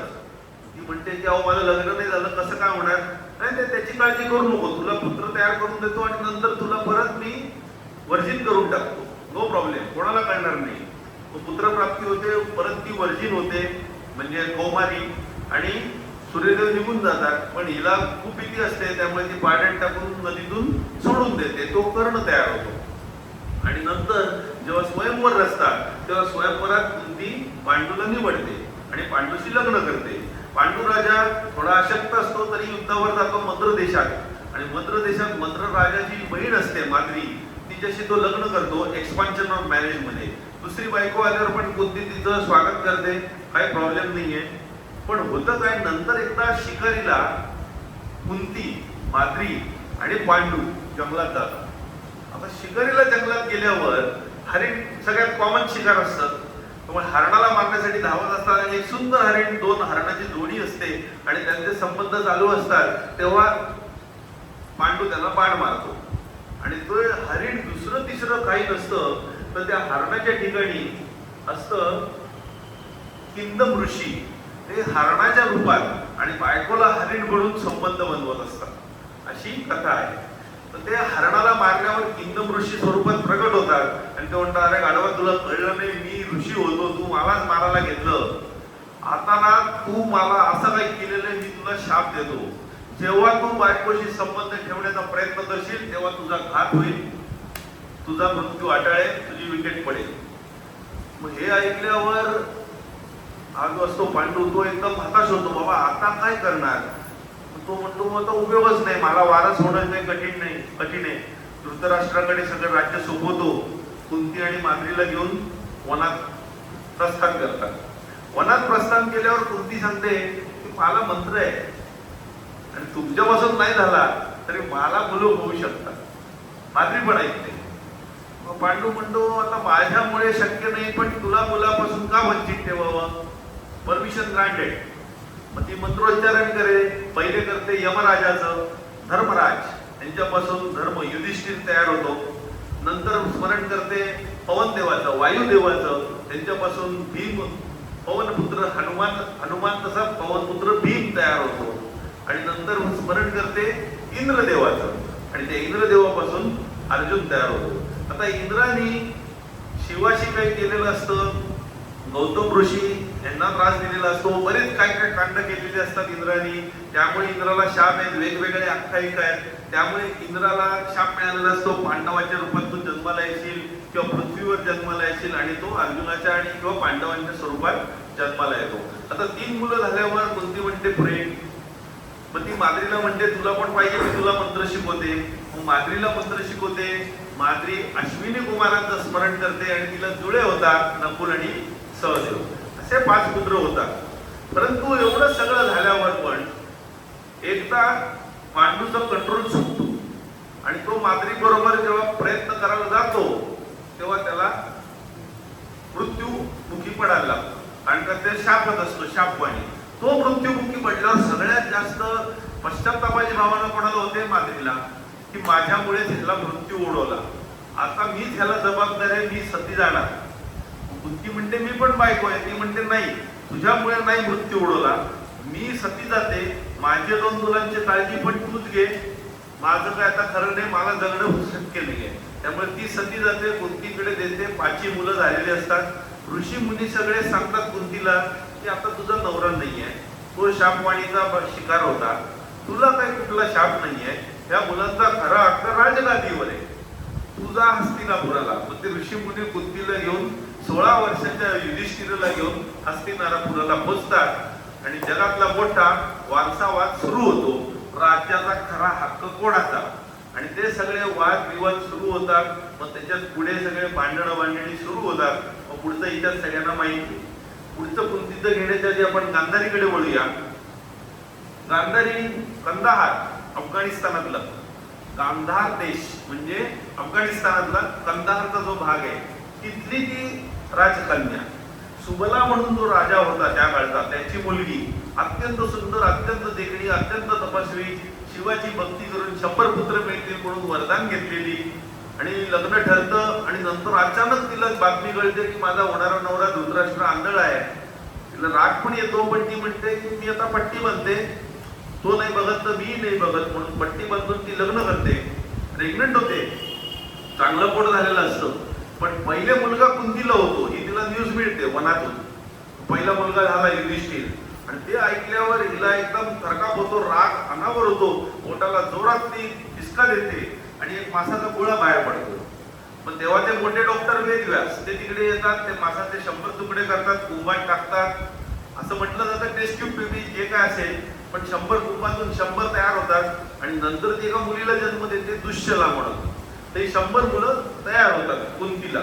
ती म्हणते की अहो माझं लग्न नाही झालं, कसं काय होणार? नाही त्याची काळजी करू नको, तुला पुत्र तयार करून देतो आणि नंतर तुला परत मी वर्जिन करून टाकतो, नो प्रॉब्लेम, कोणाला कळणार नाही. पुत्र प्राप्ती होते, परत ती वर्जिन होते म्हणजे कौमारी. आणि सूर्यदेव निघून जातात. पण हिला खूप भीती असते, त्यामुळे ती पाण्यात टाकून नदीतून सोडून देते. तो कर्ण तयार होतो. आणि नंतर जेव्हा स्वयंवर असतात तेव्हा स्वयंवरात कुंती पांडूला निवडते आणि पांडूशी लग्न करते. पांडू राजा थोडा अशक्त असतो तरी युद्धावर जातो मद्र देशात. आणि मद्र देशात मद्र राजाची बहीण असते माद्री, तिच्याशी तो लग्न करतो एक्सपान्शन ऑफ मॅरेज मध्ये. दुसरी बायको आल्यावर पण कुंती तिचं स्वागत करते, काही प्रॉब्लेम नाहीये. पण होतं काय, नंतर एकदा शिकारीला कुंती, माद्री आणि पांडू जंगलात जातात. आता शिकारीला जंगलात गेल्यावर हरिण सगळ्यात कॉमन शिकार असतात, त्यामुळे हरणाला मारण्यासाठी धावत असताना एक सुंदर हरिण, दोन हरणाची जोडी असते आणि त्यांचे संबंध चालू असतात. तेव्हा पांडू त्यांना बाण मारतो आणि तो हरिण दुसरं तिसरं काही नसतं तर त्या हरणाच्या ठिकाणी असतं किंदम ऋषी. ते हरणाच्या रूपात आणि बायकोला हरिण बनून संबंध बनवत असतात, अशी कथा आहे. तर ते हरणाला मारल्यावर किंदम ऋषी स्वरूपात प्रकट होतात आणि ते म्हणतात, अरे गाढवा, तुला कळलं नाही, मी ऋषी होतो, तू मलाच मारायला घेतलं. आता ना तू मला असं काही केलेलं, मी तुला शाप देतो. जेव्हा तू बायकोशी संबंध ठेवण्याचा प्रयत्न करशील तेव्हा तुझा घात होईल, तुझा मृत्यू अटाळेल, तुझी विकेट पडेल. मग हे ऐकल्यावर हा जो असतो पांडू, तो एकदम हताश होतो. बाबा आता काय करणार? तो म्हणतो, आता उपयोगच नाही, मला वारस होणं काही कठीण आहे. धृतराष्ट्राकडे सगळं राज्य सोपवतो. कुंती आणि माद्रीला घेऊन वनात प्रस्थान करतात. वनात प्रस्थान केल्यावर कुंती सांगते की मला मंत्र आहे आणि तुमच्यापासून नाही झाला तरी मला मुलं होऊ शकतात. माद्री पण ऐकते. मग पांडू म्हणतो, आता माझ्यामुळे शक्य नाही, पण तुला मुलापासून का वंचित ठेवावं? Permission granted. मग ती मंत्रोच्चारण करे. पहिले करते यमराजाचं, धर्मराज यांच्यापासून धर्म युधिष्ठिर तयार होतो. नंतर स्मरण करते पवन देवाचं, वायुदेवाचं, त्यांच्यापासून भीम, पवनपुत्र हनुमान तसा पवनपुत्र भीम तयार होतो. आणि नंतर स्मरण करते इंद्रदेवाचं आणि त्या इंद्रदेवापासून अर्जुन तयार होतो. आता इंद्राने शिवाशी काही केलेलं असतं, गौतम ऋषी यांना त्रास दिलेला असतो, बरेच काय काय कांड केलेले असतात इंद्राने, त्यामुळे इंद्राला शाप आहेत, वेगवेगळे आख्यायिका आहेत. त्यामुळे इंद्राला शाप मिळालेला असतो, पांडवाच्या रूपात तू जन्माला येशील किंवा पृथ्वीवर जन्माला येशील, आणि तो अर्जुनाच्या आणि किंवा पांडवांच्या स्वरूपात जन्माला येतो. आता 3 मुलं झाल्यावर कुंती म्हणते पुढे, मग ती माद्रीला म्हणते तुला पण पाहिजे, मी तुला मंत्र शिकवते. मग माद्रीला मंत्र शिकवते. माद्री अश्विनी कुमारांचं स्मरण करते आणि तिला जुळे होतात, नकुल आणि सहदेव, असे 5 पुत्र होतात. परंतु एवढं सगळं झाल्यावर पण एकदा पांडूचा कंट्रोल सुटतो आणि तो माद्री बरोबर जेव्हा प्रयत्न करायला जातो तेव्हा त्याला मृत्यूमुखी पडायला लागतो, कारण का ते शापच असतो, शापवाणी. तो मृत्यूमुखी पडल्यावर सगळ्यात जास्त पश्चात्तापाची भावना कोणाला होते? माद्रीला, की माझ्यामुळे त्याला मृत्यू ओढवला, आता मी त्याला जबाबदार आहे, मी सती जाणार. कुंती म्हणते मी पण बायको आहे. ती म्हणते नाही, तुझ्यामुळे नाही मृत्यू ओढवला, मी सती जाते, माझे 2 मुलांची काळजी पण तूच घे, माझं काय आता खरं नाही, मला जगणं शक्य नाहीये. त्यामुळे ती सती जाते, कुंतीकडे देते. 5 मुलं झालेली असतात. ऋषी मुनी सगळे सांगतात कुंतीला की आता तुझा नवरा नाहीये, तो शापवाणीचा शिकार होता, तुला काही कुठला शाप नाहीये, त्या मुलांचा खरा हक्क राजगादीवर आहे, तुझा हस्तिनापुराला. मग ते ऋषी मुनी कुंतीला घेऊन 16 वर्षाच्या युधिष्ठिराला घेऊन हस्तिनापुराला पोचतात आणि जगातला मोठा वारसावाद सुरू होतो, राज्याचा खरा हक्क कोणाचा. आणि ते सगळे वाद विवाद सुरू होतात. मग त्याच्यात पुढे सगळे भांडणी सुरू होतात. मग पुढचं इतिहास सगळ्यांना माहिती. पुढचं कुंतीचं घेण्याच्या आधी आपण गांधारीकडे वळूया. गांधारी कंदाहार, अफगाणिस्तानातला गांधार देश म्हणजे अफगाणिस्तानातला कंदाहारचा जो भाग आहे, तिथली ती राजकन्या सुबला म्हणून जो राजा होता त्या काळचा, त्याची मुलगी अत्यंत सुंदर, अत्यंत देखणी, अत्यंत तपस्वी, शिवाची भक्ती करून 100 पुत्र मिळतील म्हणून वरदान घेतलेली, आणि लग्न ठरतं. आणि नंतर अचानक तिला बातमी कळते की माझा होणारा नवरा धृतराष्ट्र आंधळ आहे. तिला राग पण येतो, पण ती म्हणते की मी आता पट्टी बांधते, तो नाही बघत तर मी नाही बघत, म्हणून पट्टी बांधून ती लग्न करते. प्रेग्नंट होते, चांगलं पोट झालेलं असतं. पण पहिले मुलगा कुंतीला होतो, ही तिला न्यूज मिळते वनातून, पहिला मुलगा झाला युधिष्ठिर. आणि ते ऐकल्यावर हिला एकदम थरकाप होतो, राग अनावर होतो, पोटाला जोरात ती हिसका देते आणि एक मासाचा गोळा बाहेर पडतो. पण तेव्हा ते मोठे डॉक्टर वेदव्यास ते तिकडे येतात, ते मासाचे 100 तुकडे करतात, कुंभात टाकतात. असं म्हटलं जातं टेस्ट ट्यूब बेबी जे काय असेल, पण 100 कुंभातून 100 तयार होतात. आणि नंतर ती एका मुलीला जन्म देते दुष्यला म्हणून. ते 100 मुलं तयार होतात कुंतीला,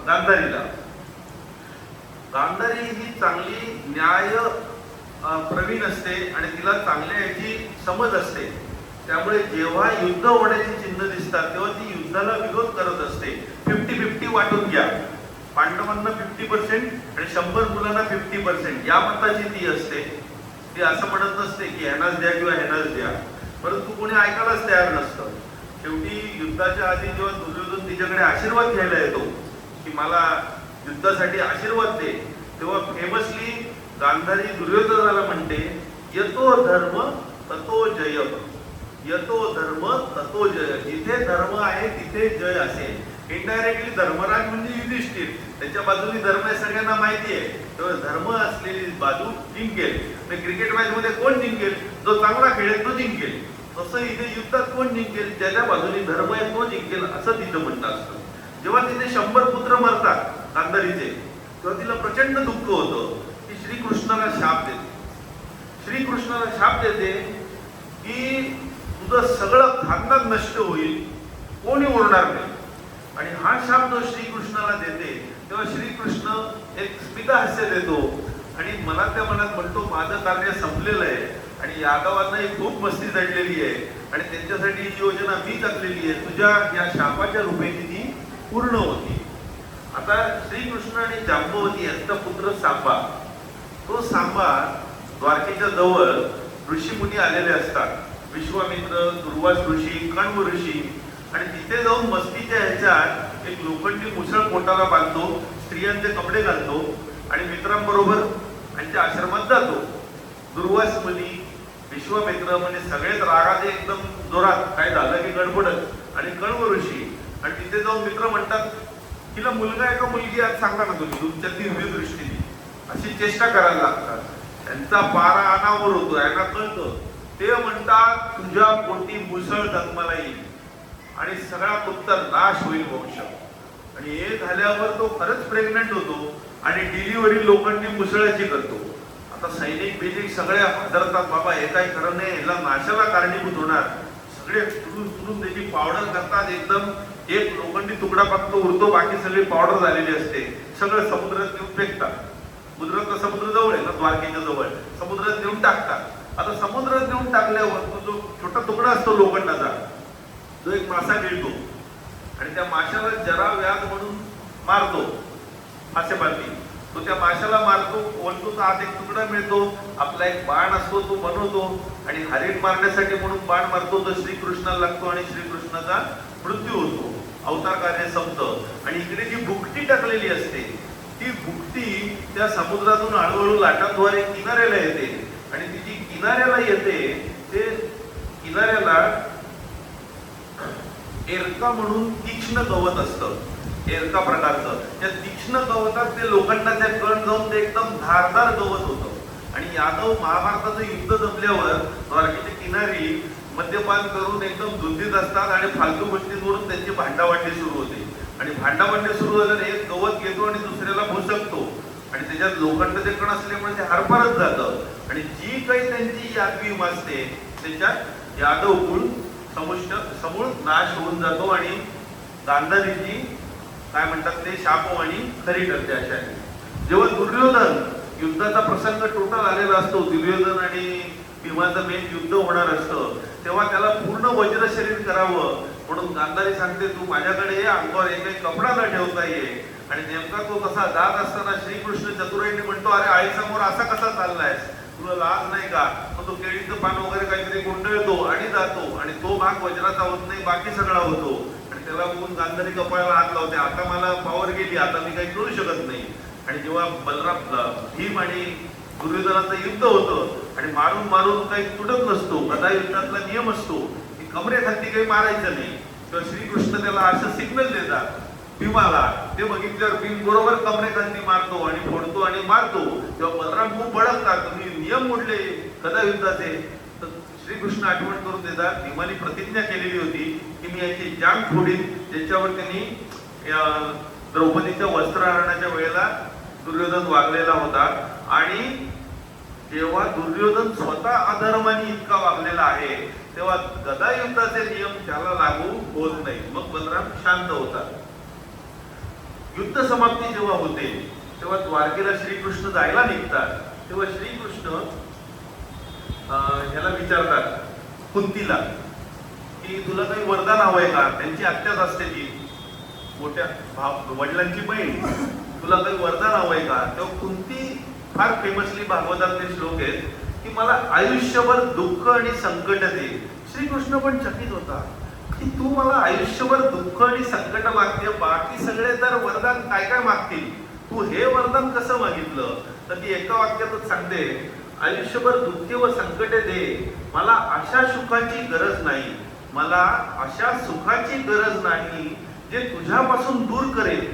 गांधारीला. गांधारी ही चांगली न्याय प्रवीण असते आणि तिला चांगल्या याची समज असते. त्यामुळे जेव्हा युद्ध होण्याची चिन्ह दिसतात तेव्हा ती युद्धाला विरोध करत असते. 50-50 वाटून घ्या, पांडवांना 50% आणि 100 मुलांना 50%, या मताची ती असते. ती असं म्हणत नसते की ह्यानाच द्या किंवा ह्यानाच द्या, परंतु कोणी ऐकायलाच तयार नसतं. शेवटी युद्धाच्या आधी जेव्हा दुर्योधन तिच्याकडे आशीर्वाद घ्यायला येतो की मला युद्धासाठी आशीर्वाद दे, तेव्हा फेमसली गांधारी दुर्योधनाला म्हणते, यतो धर्म ततो जय, यतो धर्म ततो जय. जिथे धर्म आहे तिथे जय असेल. इनडायरेक्टली धर्मराज म्हणजे युधिष्ठिर, त्याच्या बाजूने धर्म आहे सगळ्यांना माहिती आहे, तेव्हा धर्म असलेली बाजू जिंकेल. क्रिकेट मॅच मध्ये कोण जिंकेल? जो चांगला खेळेल तो जिंकेल. तसं इथे युद्धात कोण जिंकेल? ज्याच्या बाजूने धर्म आहे तो जिंकेल, असं तिथं म्हणणं असतं. जेव्हा तिथे 100 पुत्र मरतात गांधारीचे, तेव्हा तिला प्रचंड दुःख होतं. ती श्रीकृष्णाला शाप देते. श्रीकृष्णाला शाप देते की तुझं सगळं खानदान नष्ट होईल, कोणी उरणार नाही. आणि हा शाप जो श्रीकृष्णाला देते तेव्हा श्रीकृष्ण एक स्मितहास्य देतो आणि मनातल्या मनात म्हणतो, माझं कार्य संपलेलं आहे आणि यादवांना खूप मस्ती जडलेली आहे आणि त्यांच्यासाठी ही योजना मी आखलेली आहे, तुझ्या या शापाच्या रूपेने ती पूर्ण होती. आता श्रीकृष्ण आणि जांबवती यांचा पुत्र सांबा, तो सांबा द्वारकेच्या जवळ ऋषीमुनी आलेले असतात. विश्वामित्र, दुर्वास ऋषी, कण्व ऋषी. आणि तिथे जाऊन मस्तीच्या ह्याच्यात एक लोखंडी मुसळ पोटाला बांधतो, स्त्रियांचे कपडे घालतो आणि मित्रांबरोबर त्यांच्या आश्रमात जातो. दुर्वास मुनी, विश्वामित्र म्हणजे सगळेच रागाचे एकदम जोरात, काय झालं की गडबडच. आणि कण्व ऋषी. आणि तिथे जाऊन मित्र म्हणतात, तिला मुलगा आहे का मुलगी आज सांगा ना तुम्ही, तुमच्या दिव्य दृष्टीने. अशी चेष्टा करायला लागतात. त्यांचा पारा अनावर होतो, यांना कळतं. ते म्हणतात, तुझ्या पोटी मुसळ जन्माला येईल आणि सगळा तुमचा नाश होईल वंश. आणि हे झाल्यावर तो खरंच प्रेग्नंट होतो आणि डिलिव्हरी लोकांनी मुसळाची करतो. आता सैनिक बिनिक सगळे हादरतात, बाबा हे काही खरं नाही, याला नाशाला कारणीभूत होणार. सगळे चुरून त्याची पावडर करतात. एकदम एक लोखंडी तुकडा फक्त उरतो, बाकी सगळी पावडर झालेली असते. सगळं समुद्रात नेऊन फेकतात. समुद्र जवळ आहे ना, द्वारकेच्या जवळ, समुद्रात नेऊन टाकतात. आता समुद्रात नेऊन टाकल्यावर तो जो छोटा तुकडा असतो लोखंडाचा, जो एक मासा गिळतो आणि त्या माशाला जरा व्याध म्हणून मारतो. मासेमारती तो त्या माशाला मारतो, वल्तूचा आत एक तुकडा मिळतो, आपला एक बाण असतो तो बनवतो आणि हरिण मारण्यासाठी म्हणून बाण मारतो, तो श्रीकृष्णाला लागतो आणि श्रीकृष्णाचा मृत्यू होतो. अवतार कार्य संपतं. आणि इकडे जी भुकटी टाकलेली असते, ती भुकटी त्या समुद्रातून हळूहळू लाटांद्वारे किनाऱ्याला येते आणि ती जी किनाऱ्याला येते ते किनाऱ्याला एरका म्हणून तीक्ष्ण गवत असतं, एरका प्रकारचं. त्या तीक्ष्ण गवतात ते लोखंडाचे कण जाऊन ते एकदम धारदार गवत होतं. आणि यादव महाभारताचं युद्ध जमल्यावर द्वारकेच्या किनारी मद्यपान करून एकदम धुंदीत असतात आणि फालतू गोष्टींवरून त्यांची भांडावांडी सुरू होते. आणि भांडावांडी सुरू झाल्याने एक गवत घेतो आणि दुसऱ्याला भुसकतो आणि त्याच्यात लोखंडाचे कण असल्यामुळे ते हरभरत जातं. आणि जी काही त्यांची यादवी असते त्याच्यात यादव कुळ समूळ नाश होऊन जातो आणि गांधारीची काय म्हणतात ते शापवाणी खरी ठरते. अशा जेव्हा दुर्योधन युद्धाचा प्रसंग टोटल आलेला असतो, दुर्योधन आणि भीमाचं मेन युद्ध होणार असतं, तेव्हा त्याला पूर्ण वज्र शरीर करावं म्हणून गांधारी सांगते, तू माझ्याकडे ये, अंगावर एकही कपडा न ठेवता ये. आणि नेमका तो तसा जात असताना श्रीकृष्ण चतुराईने म्हणतो, अरे आईसमोर असा कसा चाललायस, तुला लाज नाही का? मग तो केळीचं पान वगैरे काहीतरी गुंडळतो आणि जातो आणि तो भाग वज्राचा होत नाही, बाकी सगळा होतो. आणि त्याला बघून गांधारी कपाळाला हात लावते, आता मला पावर गेली, आता मी काही करू शकत नाही. आणि जेव्हा भीम आणि दुर्योधनाचं युद्ध होतं आणि मारून मारून काही तुटत नसतो, गदा युद्धातला नियम असतो की कमरेखाली काही मारायचं नाही, तेव्हा श्रीकृष्ण त्याला असं सिग्नल देतात भीमाला. ते बघितल्यावर भीम बरोबर कमरेखाली मारतो आणि फोडतो आणि मारतो. तेव्हा बलराम खूप भडकतात, तुम्ही नियम मोडले गदा युद्धाचे. तर श्रीकृष्ण आठवण करून देतात, भीमाने प्रतिज्ञा केलेली होती की मी याची जांग फोडीन, ज्याच्यावर त्यांनी द्रौपदीच्या वस्त्रहरणाच्या वेळेला दुर्योधन वागलेला होता. आणि जेव्हा दुर्योधन स्वतः अधर्माने इतका वागलेला आहे तेव्हा गदा युद्धाचे नियम त्याला लागू होत नाही. मग बलराम शांत होतात. युद्ध समाप्ती जेव्हा होते तेव्हा द्वारकेला श्रीकृष्ण जायला निघतात, तेव्हा श्रीकृष्ण ह्याला विचारतात कुंतीला की तुला काही वरदान हवंय का. त्यांची आत्याच असते ती मोठ्या वडिलांची बहीण, तुला काही वरदान हवंय का. तेव्हा कुंती फार फेमसली भागवतातले श्लोक आहेत की मला आयुष्यभर दुःख आणि संकट दे. श्रीकृष्ण पण चकित होता की तू मला आयुष्यभर दुःख आणि संकट मागते, बाकी सगळे तर वरदान काय काय मागतील, तू हे वरदान कसं मागितलं. तर ती एका वाक्यातच सांगते आयुष्यभर दुःख व संकट दे, मला अशा सुखाची गरज नाही, मला अशा सुखाची गरज नाही जे तुझ्यापासून दूर करेल.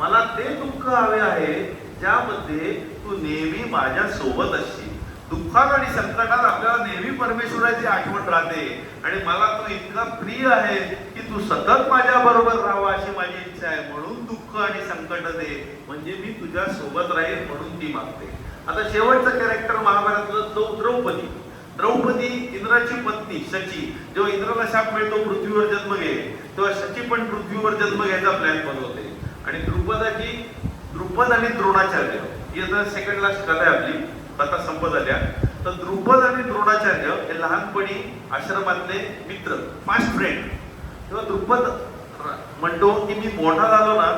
मला ते दुःख हवे आहे ज्यामध्ये तू नेहमी माझ्या सोबत असशील. दुःखात आणि संकटात आपल्याला नेहमी परमेश्वराची आठवण राहते आणि मला तू इतका प्रिय आहे की तू सतत माझ्या बरोबर राहावा अशी माझी इच्छा आहे. म्हणून दुःख आणि संकट दे, म्हणजे मी तुझ्या सोबत राहील म्हणून ती मागते. आता शेवटचं कॅरेक्टर महाभारतातलं द्रौपदी. द्रौपदी इंद्राची पत्नी शची. जेव्हा इंद्राला शाप मिळतो पृथ्वीवर जन्म घे, तेव्हा शची पण पृथ्वीवर जन्म घ्यायचा प्लॅन बनवते. आणि द्रुपद आणि द्रोणाचार्य ही आता सेकंड लास्ट कथा आहे, आपली कथा संपत आल्या. तर द्रुपद आणि द्रोणाचार्य हे लहानपणी आश्रमातले मित्र, फास्ट फ्रेंड. तेव्हा द्रुपद म्हणतो की मी मोठा झालो ना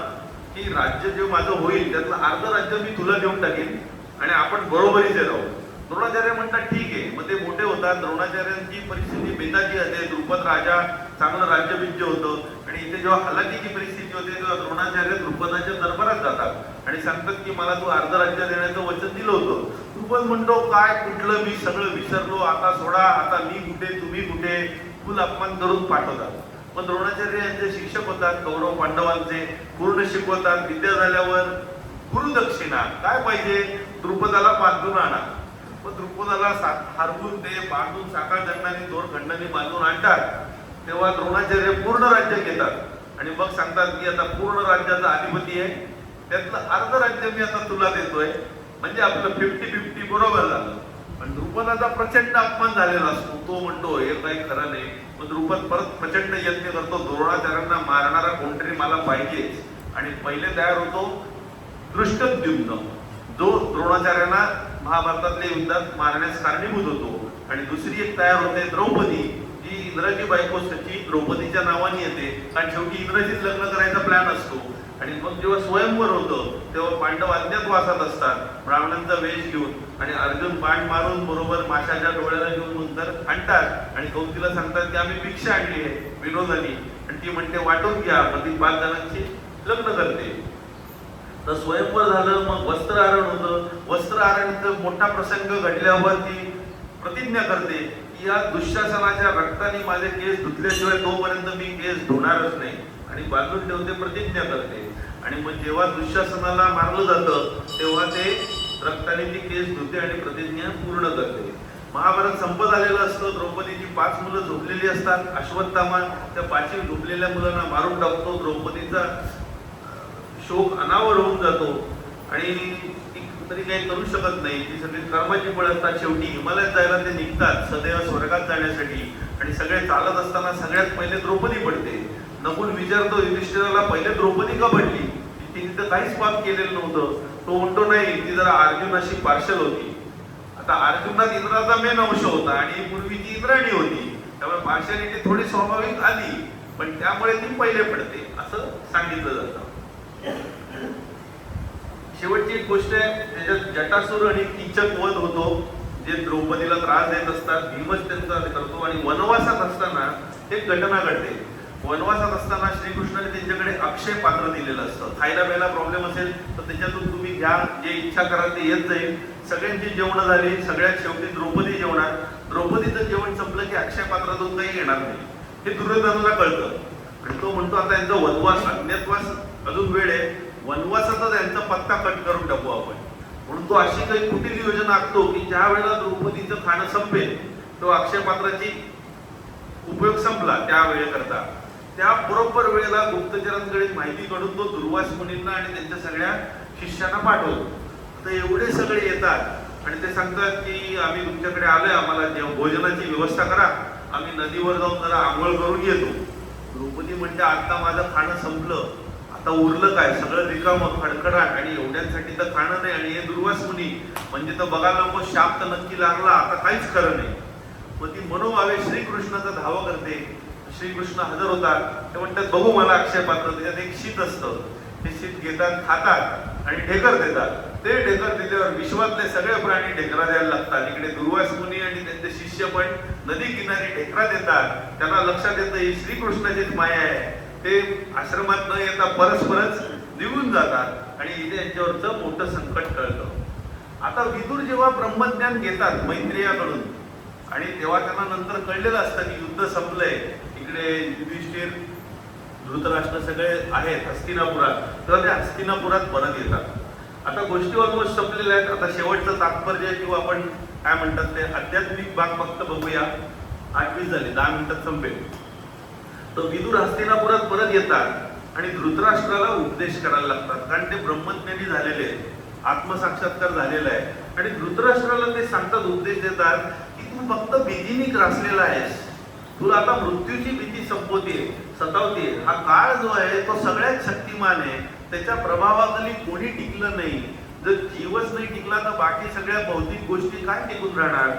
की राज्य जे माझं होईल त्यातलं अर्ध राज्य मी तुला देऊन टाकेन आणि आपण बरोबरीचे राहू. द्रोणाचार्य म्हणतात ठीक आहे. मग ते मोठे होतात. द्रोणाचार्यांची परिस्थिती बेताची असते. द्रुपद राजा चांगलं राज्यभिज्य होतं आणि इथे जेव्हा हलाखीची परिस्थिती होते तेव्हा द्रोणाचार्य द्रुपदाच्या दरबारात जातात आणि सांगतात की मला तू अर्ध राज्य देण्याचं वचन दिलं होतं. द्रुपद म्हणतो काय कुठलं, मी सगळं विसरलो, आता सोडा, आता मी कुठे तुम्ही कुठे, फुल अपमान करून पाठवतात. मग द्रोणाचार्य यांचे शिक्षक होतात कौरव पांडवांचे, पूर्ण शिकवतात. विद्या झाल्यावर गुरुदक्षिणा काय पाहिजे, द्रुपदाला बांधून आणा. मग द्रुपदाला हरवून ते बांधून साखळ दंडाने दोर खंडाने बांधून आणतात. तेव्हा द्रोणाचार्य पूर्ण राज्य घेतात आणि मग सांगतात की आता पूर्ण राज्याचा अधिपती आहे, त्यातलं अर्ध राज्य मी आता तुला देतोय, म्हणजे आपलं 50-50 बरोबर झालं. पण द्रुपदाचा प्रचंड अपमान झालेला असतो. तो म्हणतो हे काही खरं नाही. मग द्रुपद परत प्रचंड यत्न करतो, द्रोणाचार्यांना मारणारा कोणतरी मला पाहिजेच. आणि पहिले तयार होतो दृष्टद्युम्न, जो द्रोणाचार्यांना महाभारतातल्या युद्धात मारण्यास कारणीभूत होतो. आणि दुसरी एक तयार होते द्रौपदी, जी इंद्राची बायको शची द्रौपदीच्या नावाने येते, कारण शेवटी इंद्राचीच लग्न करायचा प्लॅन असतो. आणि मग जेव्हा स्वयंवर होतं तेव्हा पांडव अज्ञातवासात असतात ब्राह्मणांचा वेश घेऊन, आणि अर्जुन बाण मारून बरोबर माशाच्या डोळ्याला घेऊन नंतर आणतात आणि कौतीला सांगतात की आम्ही भिक्षा आणली आहे विनोदानी, आणि ती म्हणते वाटून घ्या. मग ती 5 जणांची लग्न करते. तर स्वयंवर झालं. मग वस्त्रहरण होतं. वस्त्रहरणचा मोठा प्रसंग घडल्यावर ती प्रतिज्ञा करते की या दुःशासनाच्या रक्ताने माझे केस धुतल्याशिवाय तोपर्यंत मी केस धुणारच नाही, आणि बांधून ठेवते, प्रतिज्ञा करते. आणि मग जेव्हा दुःशासनाला मारलं जातं तेव्हा ते रक्ताने ती केस धुते आणि प्रतिज्ञा पूर्ण करते. महाभारत संपत आलेलं असतं. द्रौपदीची 5 मुलं झोपलेली असतात. अश्वत्थामा त्या 5 झोपलेल्या मुलांना मारून टाकतो. द्रौपदीचा शोक अनावर होऊन जातो आणि ती तरी काही करू शकत नाही. ती सगळी कर्माची फळ असतात. शेवटी हिमालयात जायला ते निघतात सदैव स्वर्गात जाण्यासाठी, आणि सगळे चालत असताना सगळ्यात पहिले द्रौपदी पडते. नकुल विचारतो युधिष्ठिराला पहिले द्रौपदी का पडली, तिने तर काहीच पाप केलेलं नव्हतं. तो म्हणतो नाही, ती जरा अर्जुनाशी पार्शल होती. आता अर्जुनात इंद्राचा मेन अंश होता आणि पूर्वीची इंद्राणी होती, त्यामुळे पार्शलिटी थोडी स्वाभाविक आली, पण त्यामुळे ती पहिले पडते असं सांगितलं जातं. शेवटची एक गोष्ट आहे, त्याच्यात जटासूर आणि कीचक वध होतो, जे द्रौपदीला त्रास देत असतात. भीमच त्यांचा करतो. आणि वनवासात असताना एक घटना घडते. वनवासात असताना श्रीकृष्णाने त्यांच्याकडे अक्षय पात्र दिलेलं असतं. खायला प्यायला प्रॉब्लेम असेल तर त्याच्यातून तुम्ही घ्या, जे इच्छा कराल ते येत जाईल. सगळ्यांची जेवण झाली. सगळ्यात शेवटी द्रौपदी जेवणार. द्रौपदीचं जेवण संपलं की अक्षय पात्रातून काही येणार नाही, हे दुर्योधनाला कळतं. आणि तो म्हणतो आता यांचा वनवास, अज्ञातवास अजून वेळ आहे, वनवासाचा यांचा पत्ता कट करून टाकू आपण. म्हणून तो अशी काही कुटील योजना आखतो की ज्या वेळेला द्रौपदीचं खाणं संपेल तो अक्षय पात्राची उपयोग संपला त्या वेळेकरता, त्या बरोबर वेळेला गुप्तचरांकडे माहिती काढून तो दुर्वास मुनींना आणि त्यांच्या सगळ्या शिष्यांना पाठवतो. तर एवढे सगळे येतात आणि ते सांगतात की आम्ही तुमच्याकडे आलोय, आम्हाला भोजनाची व्यवस्था करा, आम्ही नदीवर जाऊन जरा आंघोळ करून येतो. द्रौपदी म्हणते आता माझं खाणं संपलं, आता उरलं काय, सगळं रिकामं खडखडाट, आणि एवढ्यांसाठी तर खाणं नाही. आणि हे दुर्वास मुनी म्हणजे तर बघायला नको, शाप तर नक्की लागला, आता काहीच खरं नाही. मग ती मनोभावे श्रीकृष्णाचा धावा करते. श्रीकृष्ण हजर होतात. ते म्हणतात बघू मला अक्षय पात्र. त्याच्यात एक शीत असतं, ते शीत घेतात, खातात आणि ढेकर देतात. ते ढेकर दिल्यावर विश्वातले सगळे प्राणी ढेकरा द्यायला लागतात. इकडे दुर्वास मुनी आणि त्यांचे शिष्य पण नदी किनारी ढेकरा देतात. त्यांना लक्षात येतं ही श्रीकृष्णाचीच माया आहे. ते आश्रमात न येता परस्परच निघून जातात आणि इथे यांच्यावरचं मोठं संकट टळतं. आता विदुर जेव्हा ब्रह्मज्ञान घेतात मैत्रेयाकडून, आणि तेव्हा त्यांना नंतर कळलेलं असतं की युद्ध संपलंय. इकडे युधिष्ठिर, धृतराष्ट्र सगळे आहेत हस्तिनापुरात. तेव्हा ते हस्तिनापुरात परत येतात. आता गोष्टी ऑलमोस्ट संपलेल्या आहेत. आता शेवटचं तात्पर्य किंवा आपण काय म्हणतात ते आध्यात्मिक भाग फक्त बघूया. 8:20 झाले, 10 मिनिटात संपेल. तर विदुर हस्तिनापुरात परत येतात आणि धृतराष्ट्राला उपदेश करायला लागतात, कारण ते ब्रह्मज्ञानी झालेले आहेत, आत्मसाक्षात्कार झालेला आहे. आणि धृतराष्ट्राला ते सांगतात, उपदेश देतात की तू फक्त भीतीने ग्रासलेला आहेस, तुला आता मृत्यूची भीती सतावते. हा काळ जो आहे तो सगळ्यात शक्तिमान आहे, त्याच्या प्रभावाखाली कोणी टिकलं नाही. जर जीवच नाही टिकला तर बाकी सगळ्या भौतिक गोष्टी काय टिकून राहणार.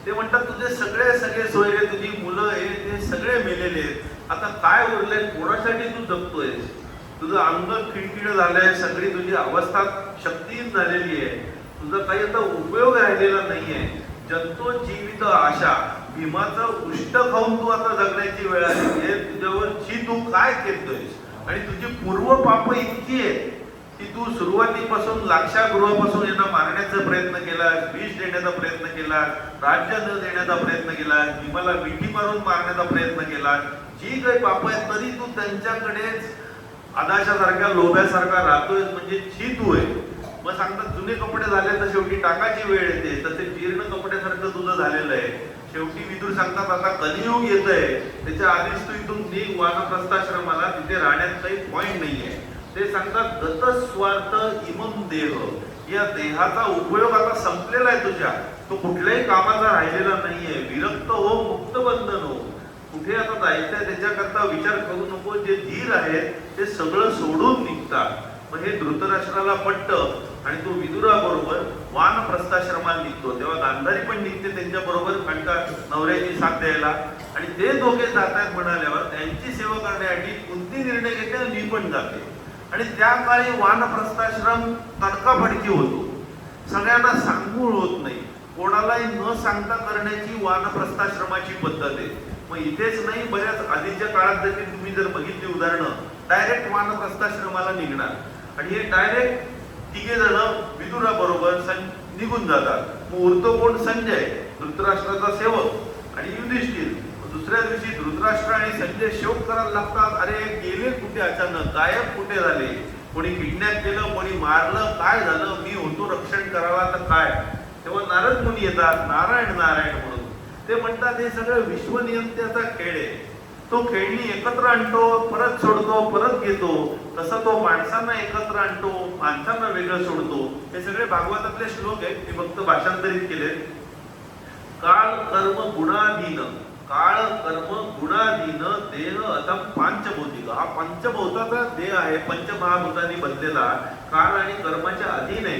ते म्हणतात तुझे सगळे सोयरे, तुझी मुलं हे ते सगळे मेलेले आहेत, आता काय उरले, कोणासाठी तू जगतोयस. तुझं अंग खिळखिळ झालंय, सगळी तुझी अवस्था शक्तीहीन झालेली आहे, तुझा काही आता उपयोग राहिलेला नाहीये. जंतो जीवित आशा, भीमाचं उष्ट खाऊन तू आता जगण्याची वेळ आली. तुझ्यावरची तू काय केलतोयस, आणि तुझी पूर्व पाप इतकी आहे की तू सुरुवातीपासून लाक्षागृहापासून यांना मारण्याचा प्रयत्न केला, विष देण्याचा प्रयत्न केला, राज्य न देण्याचा प्रयत्न केला, भीमाला मिठी मारून मारण्याचा प्रयत्न केला. जी काही पाप आहेत तरी तू त्यांच्याकडेच आदाशासारख्या लोभ्यासारखा राहतोय, म्हणजे छी तू आहे. मग सांगतात जुने कपडे झाले तर शेवटी टाकाची वेळ येते, तसे जीर्ण कपड्यासारखं तुझं झालेलं आहे. शेवटी विदुर सांगतात आता कलियुग येत आहे, त्याच्या आधीच तू इथून निघ वानप्रस्थाश्रमाला, तिथे राहण्यात काही पॉइंट नाहीये. ते सांगतात गतस्वार्थ इमम देह, या देहाचा उपयोग आता संपलेला आहे तुझ्या, तो कुठल्याही कामाचा राहिलेला नाहीये. विरक्त हो, मुक्त बंधन हो, कुठे आता जायचंय त्याच्याकरता विचार करू नको. जे धीर आहेत ते सगळं सोडून निघतात. मग हे धृतराष्ट्राला पटतं आणि तो विदुराबरोबर वानप्रस्थाश्रमात निघतो. तेव्हा गांधारी पण निघते त्यांच्या बरोबर, कारण का नवऱ्याची साथ द्यायला. आणि ते दोघे जातात म्हणाल्यावर त्यांची सेवा करण्यासाठी कोणती निर्णय घेते, मी पण जाते. आणि त्या काळी वानप्रस्थाश्रम तडकाफडकी होतो, सगळ्यांना सांगून होत नाही, कोणालाही न सांगता करण्याची वानप्रस्थाश्रमाची पद्धत आहे. मग इथेच नाही, बऱ्याच आधीच्या काळात देखील तुम्ही जर बघितली उदाहरणं, डायरेक्ट वानप्रस्थाश्रमाला निघणार आणि हे डायरेक्ट तिघे जण विदुराबरोबर निघून जातात. मग उरतो कोण, संजय धृतराष्ट्राचा सेवक आणि युधिष्ठिर. दुसऱ्या दिवशी धृतराष्ट्र आणि संजय शोक करायला लागतात, अरे गेले कुठे, अचानक गायब कुठे झाले, कोणी किडनॅप केलं, कोणी मारलं, काय झालं, मी होतो रक्षण करायला तर काय. तेव्हा नारद मुनी येतात, नारायण नारायण म्हणून. ते म्हणतात हे सगळं विश्वनियंत्याचा खेळ आहे, तो खेळणी एकत्र आणतो, परत सोडतो, परत घेतो, तसं तो माणसांना एकत्र आणतो, माणसांना वेगळं सोडतो. हे सगळे भागवतातले श्लोक आहेत, मी फक्त भाषांतरित केले. काळ कर्म गुणाधीन, काळ कर्म गुणाधीन देह आता पंचभौतिक, हा पंचभौताचा देह आहे, पंचमहाभूतांनी बनलेला, काळ आणि कर्माच्या अधीन आहे.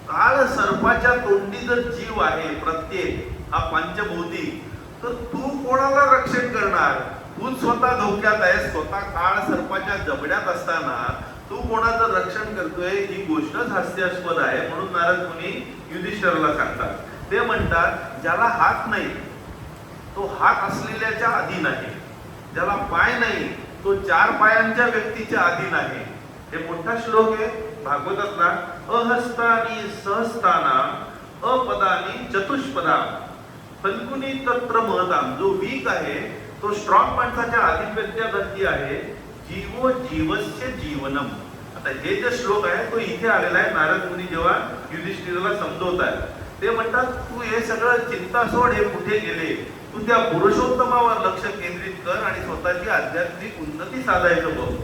काळ सर्पाच्या तोंडी जर जीव आहे प्रत्येक हा पंचभौतिक, तर तू कोणाला रक्षण करणार. तू स्वतः धोक्यात आहे, स्वतः काळ सर्पाच्या जबड्यात असताना तू कोणाचं रक्षण करतोय, ही गोष्टच हास्यास्पद आहे. म्हणून नारद मुनी युधिष्ठिराला सांगतात, ते म्हणतात ज्याला हात नाही तो हात असलेल्याच्या अधीन आहे, ज्याला पाय नाही तो 4 पायांच्या व्यक्तीच्या अधीन आहे. हे मोठा श्लोक आहे भागवतातला. अहस्तानी सहस्ताना अपदानी चतुष्पदा फल्गुनी तत्र महताम. जो वीक आहे तो स्ट्रॉंग माणसाच्या आधिपत्यावरती आहे. जीवो जीवस्य जीवनम. आता हे जे श्लोक आहे तो इथे आलेला आहे. नारद मुनी जेव्हा युधिष्ठिराला समजवतात, ते म्हणतात तू हे सगळं चिंता सोड, हे कुठे गेले, तू त्या पुरुषोत्तमावर लक्ष केंद्रित कर आणि स्वतःची आध्यात्मिक उन्नती साधायचं बघ.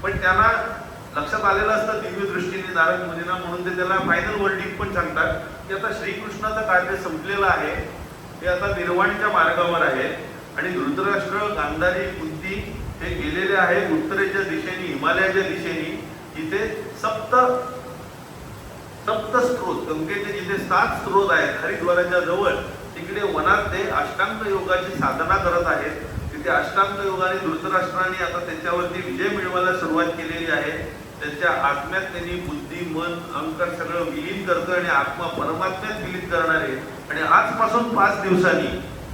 पण त्यांना लक्षात आलेलं असतं दिव्य दृष्टीने नारद मुनींना, म्हणून ते त्याला फायनल वर्डिंग पण सांगतात की आता श्रीकृष्णाचं कार्य संपलेलं आहे, ते आता निर्वाणच्या मार्गावर आहे. आणि धृतराष्ट्र, गांधारी, कुंती हे गेलेले आहेत उत्तरेच्या दिशेने, हिमालयाच्या दिशेने. जिथे सप्त स्त्रोत, गंगेचे जिथे 7 स्त्रोत आहेत हरिद्वाराच्या जवळ, तिकडे वनात ते अष्टांग योगाची साधना करत आहेत. तिथे अष्टांग योगाने धृतराष्ट्राने आता त्याच्यावरती विजय मिळवायला सुरुवात केलेली आहे. त्यांच्या आत्म्यात त्यांनी बुद्धी, मन, अहंकार सगळं विलीन करतो आणि आत्मा परमात्म्यात विलीन करणार आहे. आणि आजपासून 5 दिवसांनी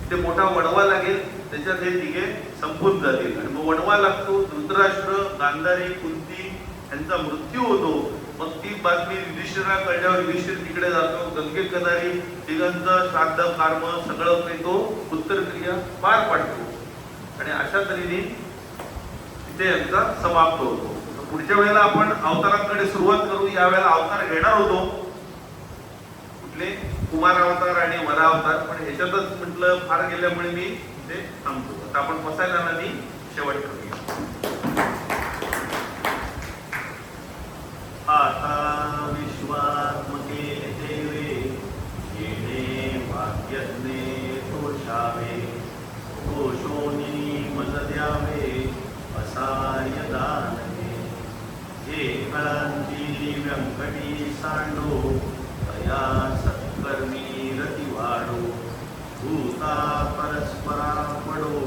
ते मोठा वणवा लागेल, त्याच्यात हे तिघे संपून जातील. आणि मग वणवा लागतो, धृतराष्ट्र, गांधारी, कुंती यांचा मृत्यू होतो. मग ती बातमी युधिष्ठिराला कळल्यावर युधिष्ठिर तिकडे जातो, गंगे किनारी तिघांचं श्राद्ध कर्म सगळं काही तो उत्तरक्रिया पार पाडतो. आणि अशा तऱ्हेने तिथे यांचा समाप्त होतो. पुढच्या वेळेला आपण अवतारांकडे सुरुवात करू. यावेळेला अवतार घेणार होतो कुठले, कुमार अवतार आणि वरा अवतार, पण ह्याच्यातच म्हटलं फार गेल्यामुळे मी ते थांबतो. आता आपण बसायला नाही, शेवट करूया. आता विश्वात्मके देवे येणे वाक्यज्ञे तोषावे, तोषोनी मन द्यावे असाय दानवे. जे कळांची व्यंकटी सांडो, तया सत्कर्मी रती वाढो. भूता परस्परा पडो,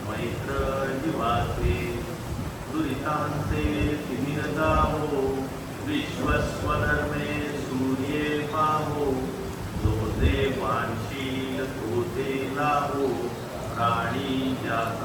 मैत्र जीवाचे. दुरितांचे तिमिर जावो, विश्वस्वधर्मे सूर्ये पाहो. जो जे वांशील तो ते लाहो, प्राणी जात